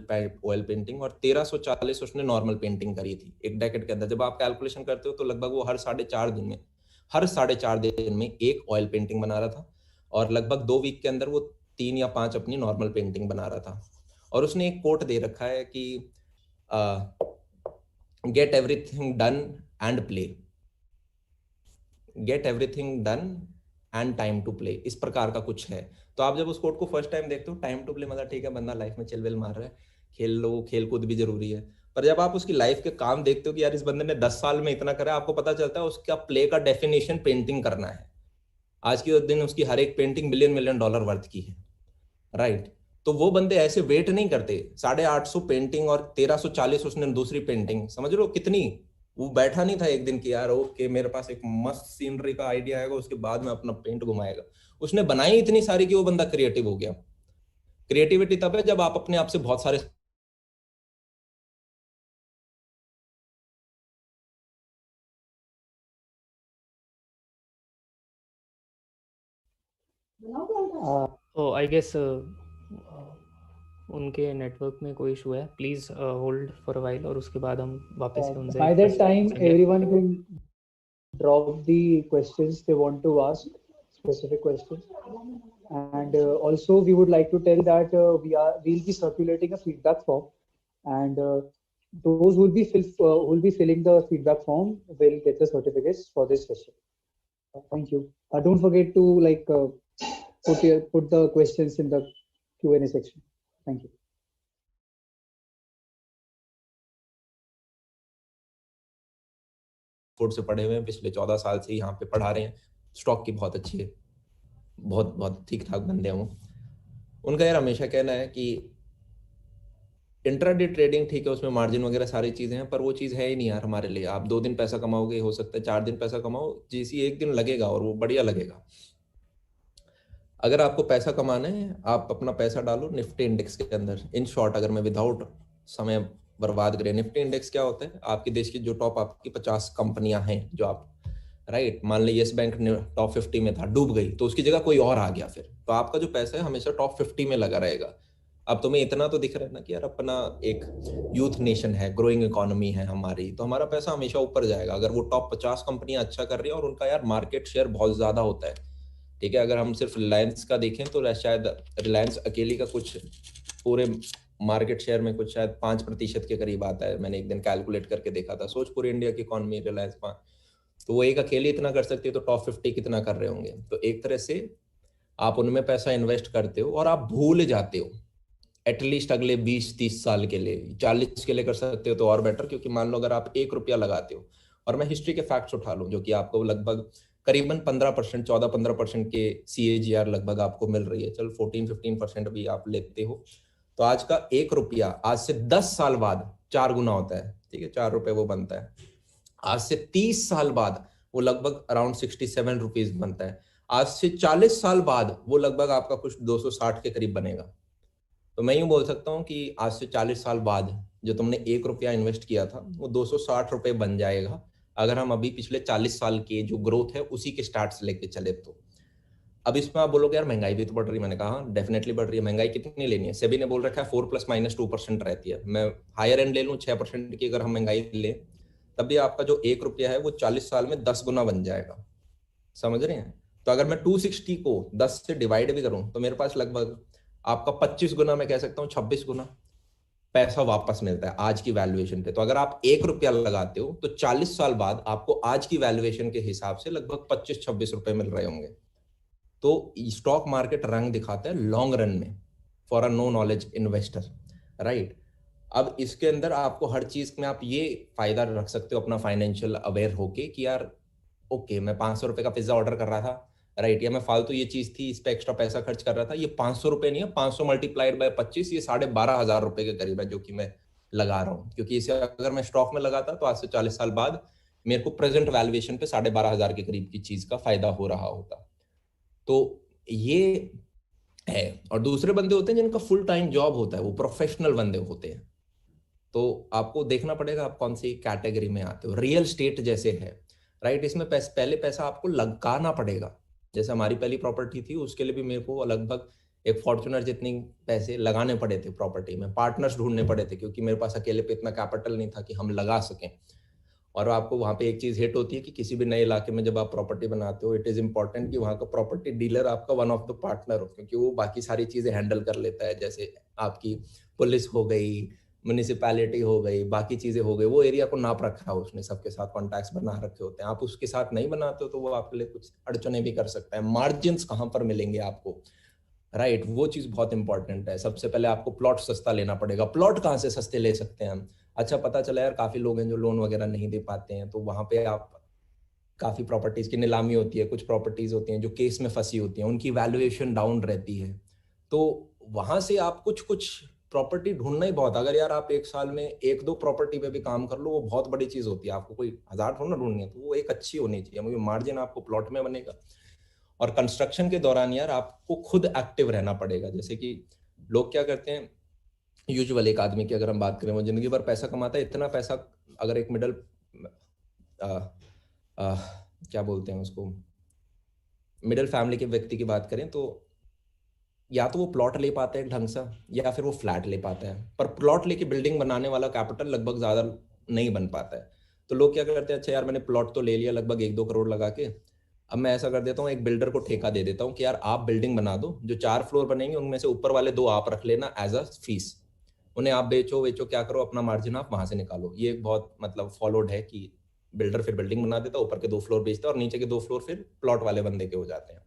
पेंटिंग, और 1340 उसने नॉर्मल पेंटिंग करी थी एक डेकेड के अंदर। जब आप कैलकुलेशन करते हो तो लगभग वो हर साढ़े चार दिन में एक ऑयल पेंटिंग बना रहा था, और लगभग 2 वीक के अंदर वो 3 या 5 अपनी नॉर्मल पेंटिंग बना रहा था। और उसने एक कोट दे रखा है कि get everything done and play, get everything done and time to play, इस प्रकार का कुछ है। तो आप जब उस कोट को फर्स्ट टाइम देखते हो, टाइम टू प्ले मतलब ठीक है बंदा लाइफ में चिलविल मार रहा है, खेल लो, खेल कूद भी जरूरी है, पर जब आप उसकी लाइफ के काम देखते हो कि यार इस बंदे ने 10 साल में इतना करा, आपको पता चलता है उसका प्ले का डेफिनेशन पेंटिंग करना है। आज के दिन उसकी हर एक painting million million dollar worth की है, राइट। तो वो बंदे ऐसे वेट नहीं करते, 850 पेंटिंग और 1340 उसने दूसरी पेंटिंग, समझ लो कितनी। वो बैठा नहीं था एक दिन की यार ओके मेरे पास एक मस्त सीनरी का आइडिया आएगा उसके बाद में अपना पेंट घुमाएगा, उसने बनाई इतनी सारी कि वो बंदा क्रिएटिव हो गया। क्रिएटिविटी तब है जब आप अपने आप से बहुत सारे तो आई गेस उनके नेटवर्क में कोई इशू है, please hold for a while, और उसके बाद हम वापस से उनसे by that question time पूछेंगे। everyone will drop the questions they want to ask, specific questions. And also we would like to tell that we'll be circulating a feedback form, and those who will be filling the feedback form will get the certificates for this session. Thank you. Don't forget to put the questions in the Q&A section. Thank you. Foot से पढ़े हुए हैं, पिछले 14 साल से यहाँ पे पढ़ा रहे हैं, स्टॉक की बहुत अच्छी है, बहुत बहुत ठीक ठाक बंदे हैं वो। उनका यार हमेशा कहना है कि इंट्राडे ट्रेडिंग ठीक है, उसमें मार्जिन वगैरह सारी चीजें हैं, पर वो चीज है ही नहीं यार हमारे लिए। आप 2 दिन पैसा कमाओगे, हो सकता है 4 दिन पैसा कमाओ, जैसी एक दिन लगेगा और वो बढ़िया लगेगा। अगर आपको पैसा कमाना है, आप अपना पैसा डालो निफ्टी इंडेक्स के अंदर। इन शॉर्ट, अगर मैं विदाउट समय बर्बाद करें, निफ्टी इंडेक्स क्या होता है, आपके देश की जो टॉप आपकी 50 कंपनियां हैं जो आप, राइट, मान ली येस बैंक टॉप 50 में था, डूब गई, तो उसकी जगह कोई और आ गया, फिर तो आपका जो पैसा है हमेशा टॉप 50 में लगा रहेगा। अब तुम्हें इतना तो दिख रहा है ना कि यार अपना एक यूथ नेशन है, ग्रोइंग इकोनॉमी है हमारी, तो हमारा पैसा हमेशा ऊपर जाएगा। अगर वो टॉप 50 कंपनियां अच्छा कर रही है और उनका यार मार्केट शेयर बहुत ज्यादा होता है, ठीक है, अगर हम सिर्फ रिलायंस का देखें तो शायद रिलायंस अकेली का कुछ पूरे मार्केट शेयर में कुछ शायद 5% के करीब आता है। मैंने एक दिन कैलकुलेट करके देखा था, सोच पूरी इंडिया की इकोनॉमी रिलायंस 5, तो वो एक अकेले इतना कर सकती है, तो टॉप 50 कितना कर रहे होंगे। तो एक तरह से आप उनमें पैसा इन्वेस्ट करते हो और आप भूल जाते हो एटलीस्ट अगले 20-30 साल के लिए, 40 के लिए कर सकते हो तो और बेटर, क्योंकि मान लो अगर आप 1 रुपया लगाते हो, और मैं हिस्ट्री के फैक्ट्स उठा लूँ जो कि आपको लगभग करीबन 15%, 14-15% के CAGR लगभग आपको मिल रही है, चल 14-15% भी आप लेते हो, तो आज का 1 रुपया आज से 10 साल बाद 4 गुना होता है, ठीक है, 4 रुपए वो बनता है। आज से 30 साल बाद वो लगभग अराउंड 67 रुपीज बनता है। आज से 40 साल बाद वो लगभग आपका कुछ 260 के करीब बनेगा। तो मैं यूं बोल सकता हूं कि आज से 40 साल बाद जो तुमने 1 रुपया इन्वेस्ट किया था वो 260 रुपए बन जाएगा, अगर हम अभी पिछले 40 साल के जो ग्रोथ है उसी के स्टार्ट से लेके चले तो। अब इसमें आप बोलोगे यार महंगाई भी तो बढ़ रही है, मैंने कहा डेफिनेटली बढ़ रही है। महंगाई कितनी लेनी है, सेबी ने बोल रखा है 4+- 2% रहती है। मैं हायर एंड ले लूँ 6% की, अगर हम महंगाई ले तब भी आपका जो 1 रुपया है वो 40 साल में 10 गुना बन जाएगा, समझ रहे हैं। तो अगर मैं 260 को 10 से डिवाइड भी करूं तो मेरे पास लगभग आपका 25 गुना, मैं कह सकता हूं 26 गुना पैसा वापस मिलता है आज की वैल्यूएशन पे। तो अगर आप 1 रुपया लगाते हो तो 40 साल बाद आपको आज की वैल्यूएशन के हिसाब से लगभग 25-26 रुपए मिल रहे होंगे। तो स्टॉक मार्केट रंग दिखाता है लॉन्ग रन में for a no knowledge investor, right. अब इसके अंदर आपको हर चीज में आप ये फायदा रख सकते हो अपना फाइनेंशियल अवेयर होके कि यार ओके मैं 500 रुपए का पिज्जा ऑर्डर कर रहा था, राइट, या मैं फालतू ये चीज थी इस पे एक्स्ट्रा पैसा खर्च कर रहा था, ये 500 रुपए नहीं है, 500 मल्टीप्लाइड बाय 25, ये 12,500 रुपए के करीब है जो कि मैं लगा रहा हूँ, क्योंकि इसे अगर मैं स्टॉक में लगाता तो आज से 40 साल बाद मेरे को प्रेजेंट वैल्यूएशन पे 12,500 के करीब की चीज का फायदा हो रहा होता। तो ये है। और दूसरे बंदे होते हैं जिनका फुल टाइम जॉब होता है, वो प्रोफेशनल बंदे होते हैं, तो आपको देखना पड़ेगा आप कौन सी कैटेगरी में आते हो। रियल स्टेट जैसे है, राइट, इसमें पहले पैसा आपको लगाना पड़ेगा। जैसे हमारी पहली प्रॉपर्टी थी, उसके लिए भी मेरे को लगभग एक फॉर्च्यूनर जितनी पैसे लगाने पड़े थे प्रॉपर्टी में, पार्टनर्स ढूंढने पड़े थे, क्योंकि मेरे पास अकेले पे इतना कैपिटल नहीं था कि हम लगा सकें। और आपको वहाँ पे एक चीज हिट होती है कि किसी भी नए इलाके में जब आप प्रॉपर्टी बनाते हो, इट इज इंपॉर्टेंट कि वहाँ का प्रॉपर्टी डीलर आपका वन ऑफ द पार्टनर हो, क्योंकि वो बाकी सारी चीजें हैंडल कर लेता है, जैसे आपकी पुलिस हो गई, म्यूनिसिपैलिटी हो गई, बाकी चीजें हो गई, वो एरिया को नाप रखा है उसने, सबके साथ कॉन्टैक्ट्स बना रखे होते हैं। आप उसके साथ नहीं बनाते हो तो वो आपके लिए कुछ अड़चने भी कर सकता है। मार्जिन्स कहाँ पर मिलेंगे आपको, राइट, वो चीज बहुत इंपॉर्टेंट है। सबसे पहले आपको प्लॉट सस्ता लेना पड़ेगा। प्लॉट कहाँ से सस्ते ले सकते हैं हम? अच्छा, पता चला यार काफी लोग हैं जो लोन वगैरह नहीं दे पाते हैं, तो वहां पे आप काफी प्रॉपर्टीज की नीलामी होती है, कुछ प्रॉपर्टीज होती हैं जो केस में फंसी होती हैं, उनकी वैल्यूएशन डाउन रहती है, तो वहां से आप कुछ कुछ प्रॉपर्टी ढूंढना ही बहुत। अगर यार आप एक साल में 1-2 प्रॉपर्टी पे भी काम कर लो, वो बहुत बड़ी चीज होती है। आपको कोई 1000 थोड़ा ना ढूंढनी है, तो वो एक अच्छी होनी चाहिए, मुझे मार्जिन आपको प्लॉट में बनेगा। और कंस्ट्रक्शन के दौरान यार आपको खुद एक्टिव रहना पड़ेगा। जैसे कि लोग क्या करते हैं, यूजुअल एक आदमी की अगर हम बात करें, वो जिंदगी भर पैसा कमाता है, इतना पैसा अगर एक मिडल क्या बोलते हैं उसको, मिडिल फैमिली के व्यक्ति की बात करें, तो या तो वो प्लॉट ले पाता है ढंग सा, या फिर वो फ्लैट ले पाता है, पर प्लॉट लेके बिल्डिंग बनाने वाला कैपिटल लगभग ज्यादा नहीं बन पाता है। तो लोग क्या करते हैं, अच्छा यार मैंने प्लॉट तो ले लिया लगभग 1-2 करोड़ लगा के, अब मैं ऐसा कर देता हूँ, एक बिल्डर को ठेका दे देता हूँ कि यार आप बिल्डिंग बना दो, जो 4 फ्लोर बनेंगे उनमें से ऊपर वाले 2 आप रख लेना एज अ फीस, उन्हें आप बेचो क्या करो, अपना मार्जिन आप वहां से निकालो। ये एक बहुत मतलब फॉलोड है कि बिल्डर फिर बिल्डिंग बना देता, ऊपर के 2 फ्लोर बेचता और नीचे के 2 फ्लोर फिर प्लॉट वाले बंदे के हो जाते हैं।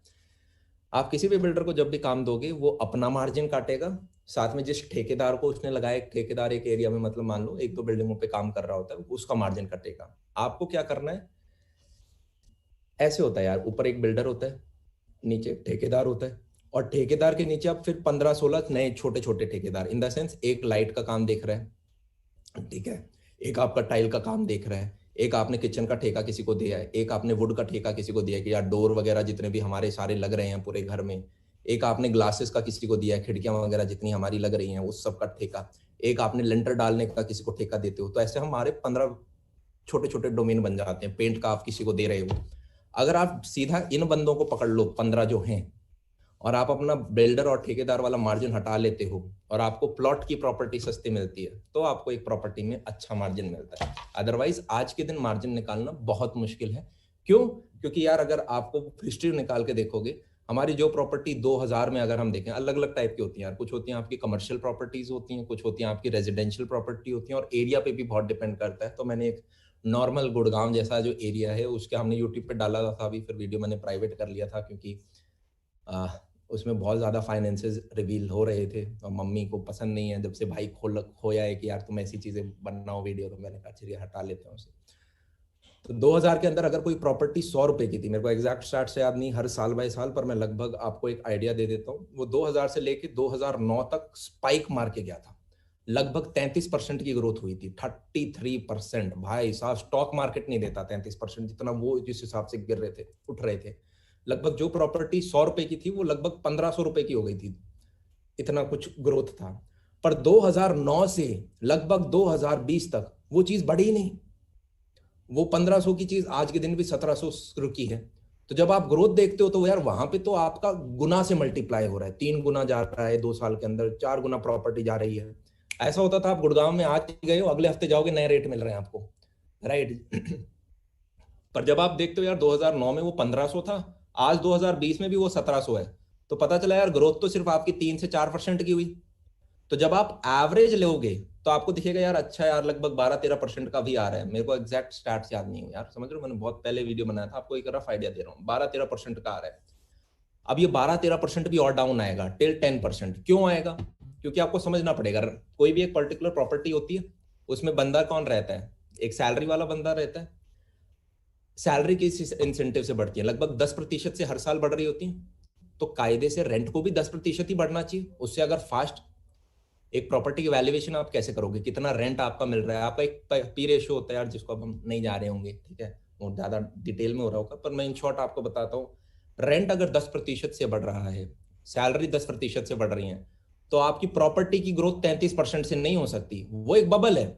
आप किसी भी बिल्डर को जब भी काम दोगे, वो अपना मार्जिन काटेगा, साथ में जिस ठेकेदार को उसने लगाया, ठेकेदार एक एरिया में मतलब मान लो 1-2 बिल्डिंगों पे काम कर रहा होता है, उसका मार्जिन कटेगा। आपको क्या करना है, ऐसे होता है यार, ऊपर एक बिल्डर होता है, नीचे ठेकेदार होता है, और ठेकेदार के नीचे आप फिर 15-16 नए छोटे छोटे ठेकेदार, इन द सेंस एक लाइट का काम देख रहा है, ठीक है, एक आपका टाइल का काम देख रहा है, एक आपने किचन का ठेका किसी को दिया है, एक आपने वुड का ठेका किसी को दिया है कि यार डोर वगैरह जितने भी हमारे सारे लग रहे हैं पूरे घर में, एक आपने ग्लासेस का किसी को दिया है, खिड़कियां वगैरह जितनी हमारी लग रही हैं उस सब का ठेका, एक आपने लेंटर डालने का किसी को ठेका देते हो। तो ऐसे हमारे 15 छोटे छोटे डोमेन बन जाते हैं। पेंट का आप किसी को दे रहे हो, अगर आप सीधा इन बंदों को पकड़ लो 15 जो हैं, और आप अपना बिल्डर और ठेकेदार वाला मार्जिन हटा लेते हो, और आपको प्लॉट की प्रॉपर्टी सस्ती मिलती है, तो आपको एक प्रॉपर्टी में अच्छा मार्जिन मिलता है। अदरवाइज आज के दिन मार्जिन निकालना बहुत मुश्किल है। क्यों? क्योंकि यार अगर आपको हिस्ट्री निकाल के देखोगे, हमारी जो प्रॉपर्टी 2000 में अगर हम देखें, अलग अलग टाइप की होती हैं यार, कुछ होती हैं आपकी कमर्शियल प्रॉपर्टीज होती हैं, कुछ होती हैं आपकी रेजिडेंशियल प्रॉपर्टी होती हैं, और एरिया पे भी बहुत डिपेंड करता है। तो मैंने एक नॉर्मल गुड़गांव जैसा जो एरिया है उसके हमने यूट्यूब पे डाला था अभी, फिर वीडियो मैंने प्राइवेट कर लिया था, क्योंकि उसमें बहुत ज़्यादा फाइनेंसेस रिवील हो रहे थे और मम्मी को पसंद नहीं है, जब से भाई खोया है कि यार तुम ऐसी चीज़ें बनाओ वीडियो, तो मैंने कहा चलिए हटा लेते हैं उसे। तो 2000 के अंदर अगर कोई प्रॉपर्टी 100 रुपए की थी, मेरे को एग्जैक्ट स्टार्ट से याद नहीं हर साल बाय साल, पर मैं लगभग आपको एक आइडिया दे देता हूँ, वो 2000 से लेके 2009 तक स्पाइक मार के गया था, लगभग 33% की ग्रोथ हुई थी। 33% भाई साहब, स्टॉक मार्केट नहीं देता 33% जितना वो जिस हिसाब से गिर रहे थे, उठ रहे थे। लगभग जो प्रॉपर्टी 100 रुपए की थी वो लगभग 1500 रुपए की हो गई थी, इतना कुछ ग्रोथ था। पर 2009 से लगभग 2020 तक वो चीज बढ़ी नहीं, वो 1500 की चीज आज के दिन भी 1700 रुकी है। तो जब आप ग्रोथ देखते हो तो यार वहां पे तो आपका गुना से मल्टीप्लाई हो रहा है, 3 गुना जा रहा है 2 साल के अंदर, 4 गुना प्रॉपर्टी जा रही है। ऐसा होता था आप गुड़गांव में आज गए हो, अगले हफ्ते जाओगे नए रेट मिल रहे हैं आपको, राइट। पर जब आप देखते हो यार 2009 में वो 1500 था, आज 2020 में भी वो 1700 है, तो पता चला यार ग्रोथ तो सिर्फ आपकी 3 से 4% की हुई। तो जब आप एवरेज लोगे तो आपको दिखेगा यार अच्छा यार लगभग 12-13% का भी आ रहा है। मेरे को एग्जैक्ट स्टैट्स याद नहीं है यार, समझ रहे हो, मैंने बहुत पहले वीडियो बनाया था, आपको एक रफ आइडिया दे रहा हूँ, 12-13% का आ रहा है। अब ये 12-13% भी और डाउन आएगा टिल 10%। क्यों आएगा? क्योंकि आपको समझना पड़ेगा, कोई भी एक पर्टिकुलर प्रॉपर्टी होती है, उसमें बंदा कौन रहता है, एक सैलरी वाला बंदा रहता है, सैलरी किस इंसेंटिव से बढ़ती है? लगभग 10% से हर साल बढ़ रही होती है। तो कायदे से रेंट को भी 10% ही बढ़ना चाहिए। उससे अगर फास्ट एक प्रॉपर्टी की वैल्यूएशन आप कैसे करोगे, कितना रेंट आपका मिल रहा है, आपका एक पी रेशियो होता है यार, जिसको अब हम नहीं जा रहे होंगे, ठीक है, वो ज्यादा डिटेल में हो रहा होगा, पर मैं इन शॉर्ट आपको बताता हूँ। रेंट अगर 10% से बढ़ रहा है, सैलरी 10% से बढ़ रही है, तो आपकी प्रॉपर्टी की ग्रोथ 33% से नहीं हो सकती। वो एक बबल है,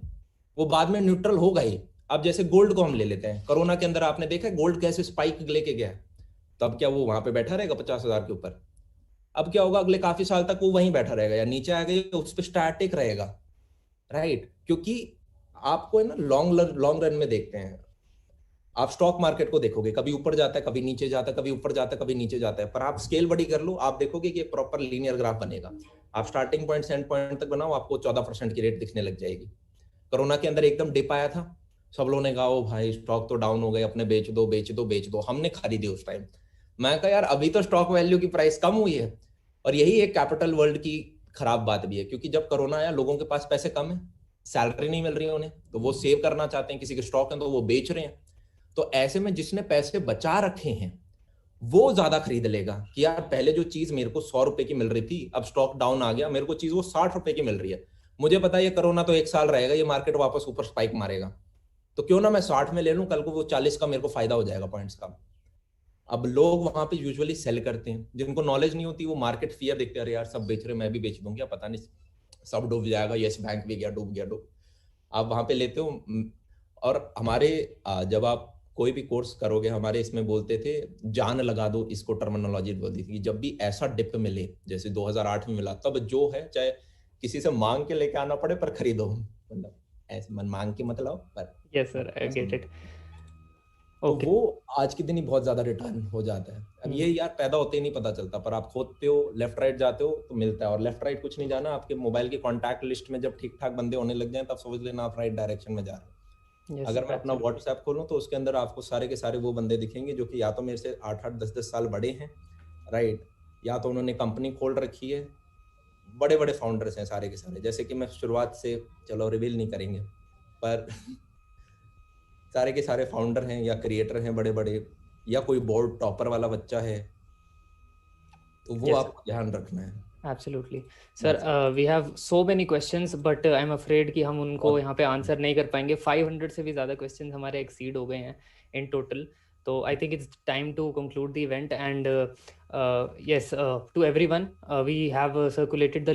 वो बाद में न्यूट्रल होगा ही। अब जैसे गोल्ड को हम ले लेते हैं, कोरोना के अंदर आपने देखा गोल्ड कैसे स्पाइक लेके गया, तब क्या वो वहां पे बैठा रहेगा 50,000 के ऊपर? अब क्या होगा, अगले काफी साल तक वो वहीं बैठा रहेगा, या नीचे आ गई उस पर स्टैटिक रहेगा, राइट? क्योंकि आपको है ना लॉन्ग रन में देखते हैं। आप स्टॉक मार्केट को देखोगे, कभी ऊपर जाता है, कभी नीचे जाता है, कभी ऊपर जाता है, कभी नीचे जाता है, पर आप स्केल बड़ी कर लो, आप देखोगे कि प्रॉपर लीनियर ग्राफ बनेगा। आप स्टार्टिंग पॉइंट से एंड पॉइंट तक बनाओ, आपको 14% की रेट दिखने लग जाएगी। कोरोना के अंदर एकदम डिप आया था, सब लोगों ने कहा ओ भाई स्टॉक तो डाउन हो गए, अपने बेच दो बेच दो बेच दो। हमने खरीदे उस टाइम। मैं कहा यार अभी तो स्टॉक वैल्यू की प्राइस कम हुई है। और यही एक कैपिटल वर्ल्ड की खराब बात भी है, क्योंकि जब कोरोना आया लोगों के पास पैसे कम है, सैलरी नहीं मिल रही है उन्हें, तो वो सेव करना चाहते हैं, किसी के स्टॉक है तो वो बेच रहे हैं। तो ऐसे में जिसने पैसे बचा रखे हैं वो ज्यादा खरीद लेगा कि यार पहले जो चीज मेरे को 100 रुपए की मिल रही थी, अब स्टॉक डाउन आ गया, मेरे को चीज वो 60 रुपए की मिल रही है। मुझे पता है ये कोरोना तो 1 साल रहेगा, ये मार्केट वापस ऊपर स्पाइक मारेगा, तो क्यों ना मैं 60 में ले लूं, कल को वो 40 का मेरे को फायदा हो जाएगा पॉइंट्स का। अब लोग वहां पे यूजुअली सेल करते हैं, जिनको नॉलेज नहीं होती वो मार्केट फियर देखते हैं, अरे यार सब बेच रहे मैं भी बेच दूंगा, पता नहीं सब डूब जाएगा, यस बैंक भी गया डूब गया डूब। आप वहां पे लेते हो। और हमारे जब आप कोई भी कोर्स करोगे, हमारे इसमें बोलते थे जान लगा दो, इसको टर्मिनोलॉजी बोलती थी। जब भी ऐसा डिप मिले जैसे 2008 में मिला, तब जो है चाहे किसी से मांग के लेके आना पड़े पर खरीदो, मतलब ऐसे मन मांग के मतलब, पर yes sir, I get it. तो वो आज के दिन ही बहुत ज्यादा रिटर्न हो जाता है। अब ये यार पैदा होते ही नहीं पता चलता, पर आप खोदते हो, लेफ्ट राइट जाते हो तो मिलता है। और लेफ्ट राइट कुछ नहीं जाना, आपके मोबाइल की कॉन्टैक्ट लिस्ट में जब ठीक ठाक बंदे होने लग जाए तब समझ लेना आप राइट डायरेक्शन में जा रहे हो। अगर मैं अपना व्हाट्सएप खोलूं तो उसके अंदर आपको सारे के सारे वो बंदे दिखेंगे जो कि या तो मेरे से 8-8 10-10 साल बड़े हैं, राइट, या तो उन्होंने कंपनी खोल रखी है, बड़े बड़े फाउंडर्स हैं सारे के सारे। जैसे कि मैं शुरुआत से, चलो रिवील नहीं करेंगे, पर सारे के सारे फाउंडर हैं या क्रिएटर हैं बड़े बड़े, या कोई बोर्ड टॉपर वाला बच्चा है, तो वो आपको ध्यान रखना है। Absolutely. Sir, we have so many questions, but I'm afraid कि हम उनको यहाँ पे आंसर नहीं कर पाएंगे। 500 से भी ज़्यादा questions हमारे exceed हो गए हैं in total. So I think it's time to conclude the event. And yes, to everyone, we have circulated the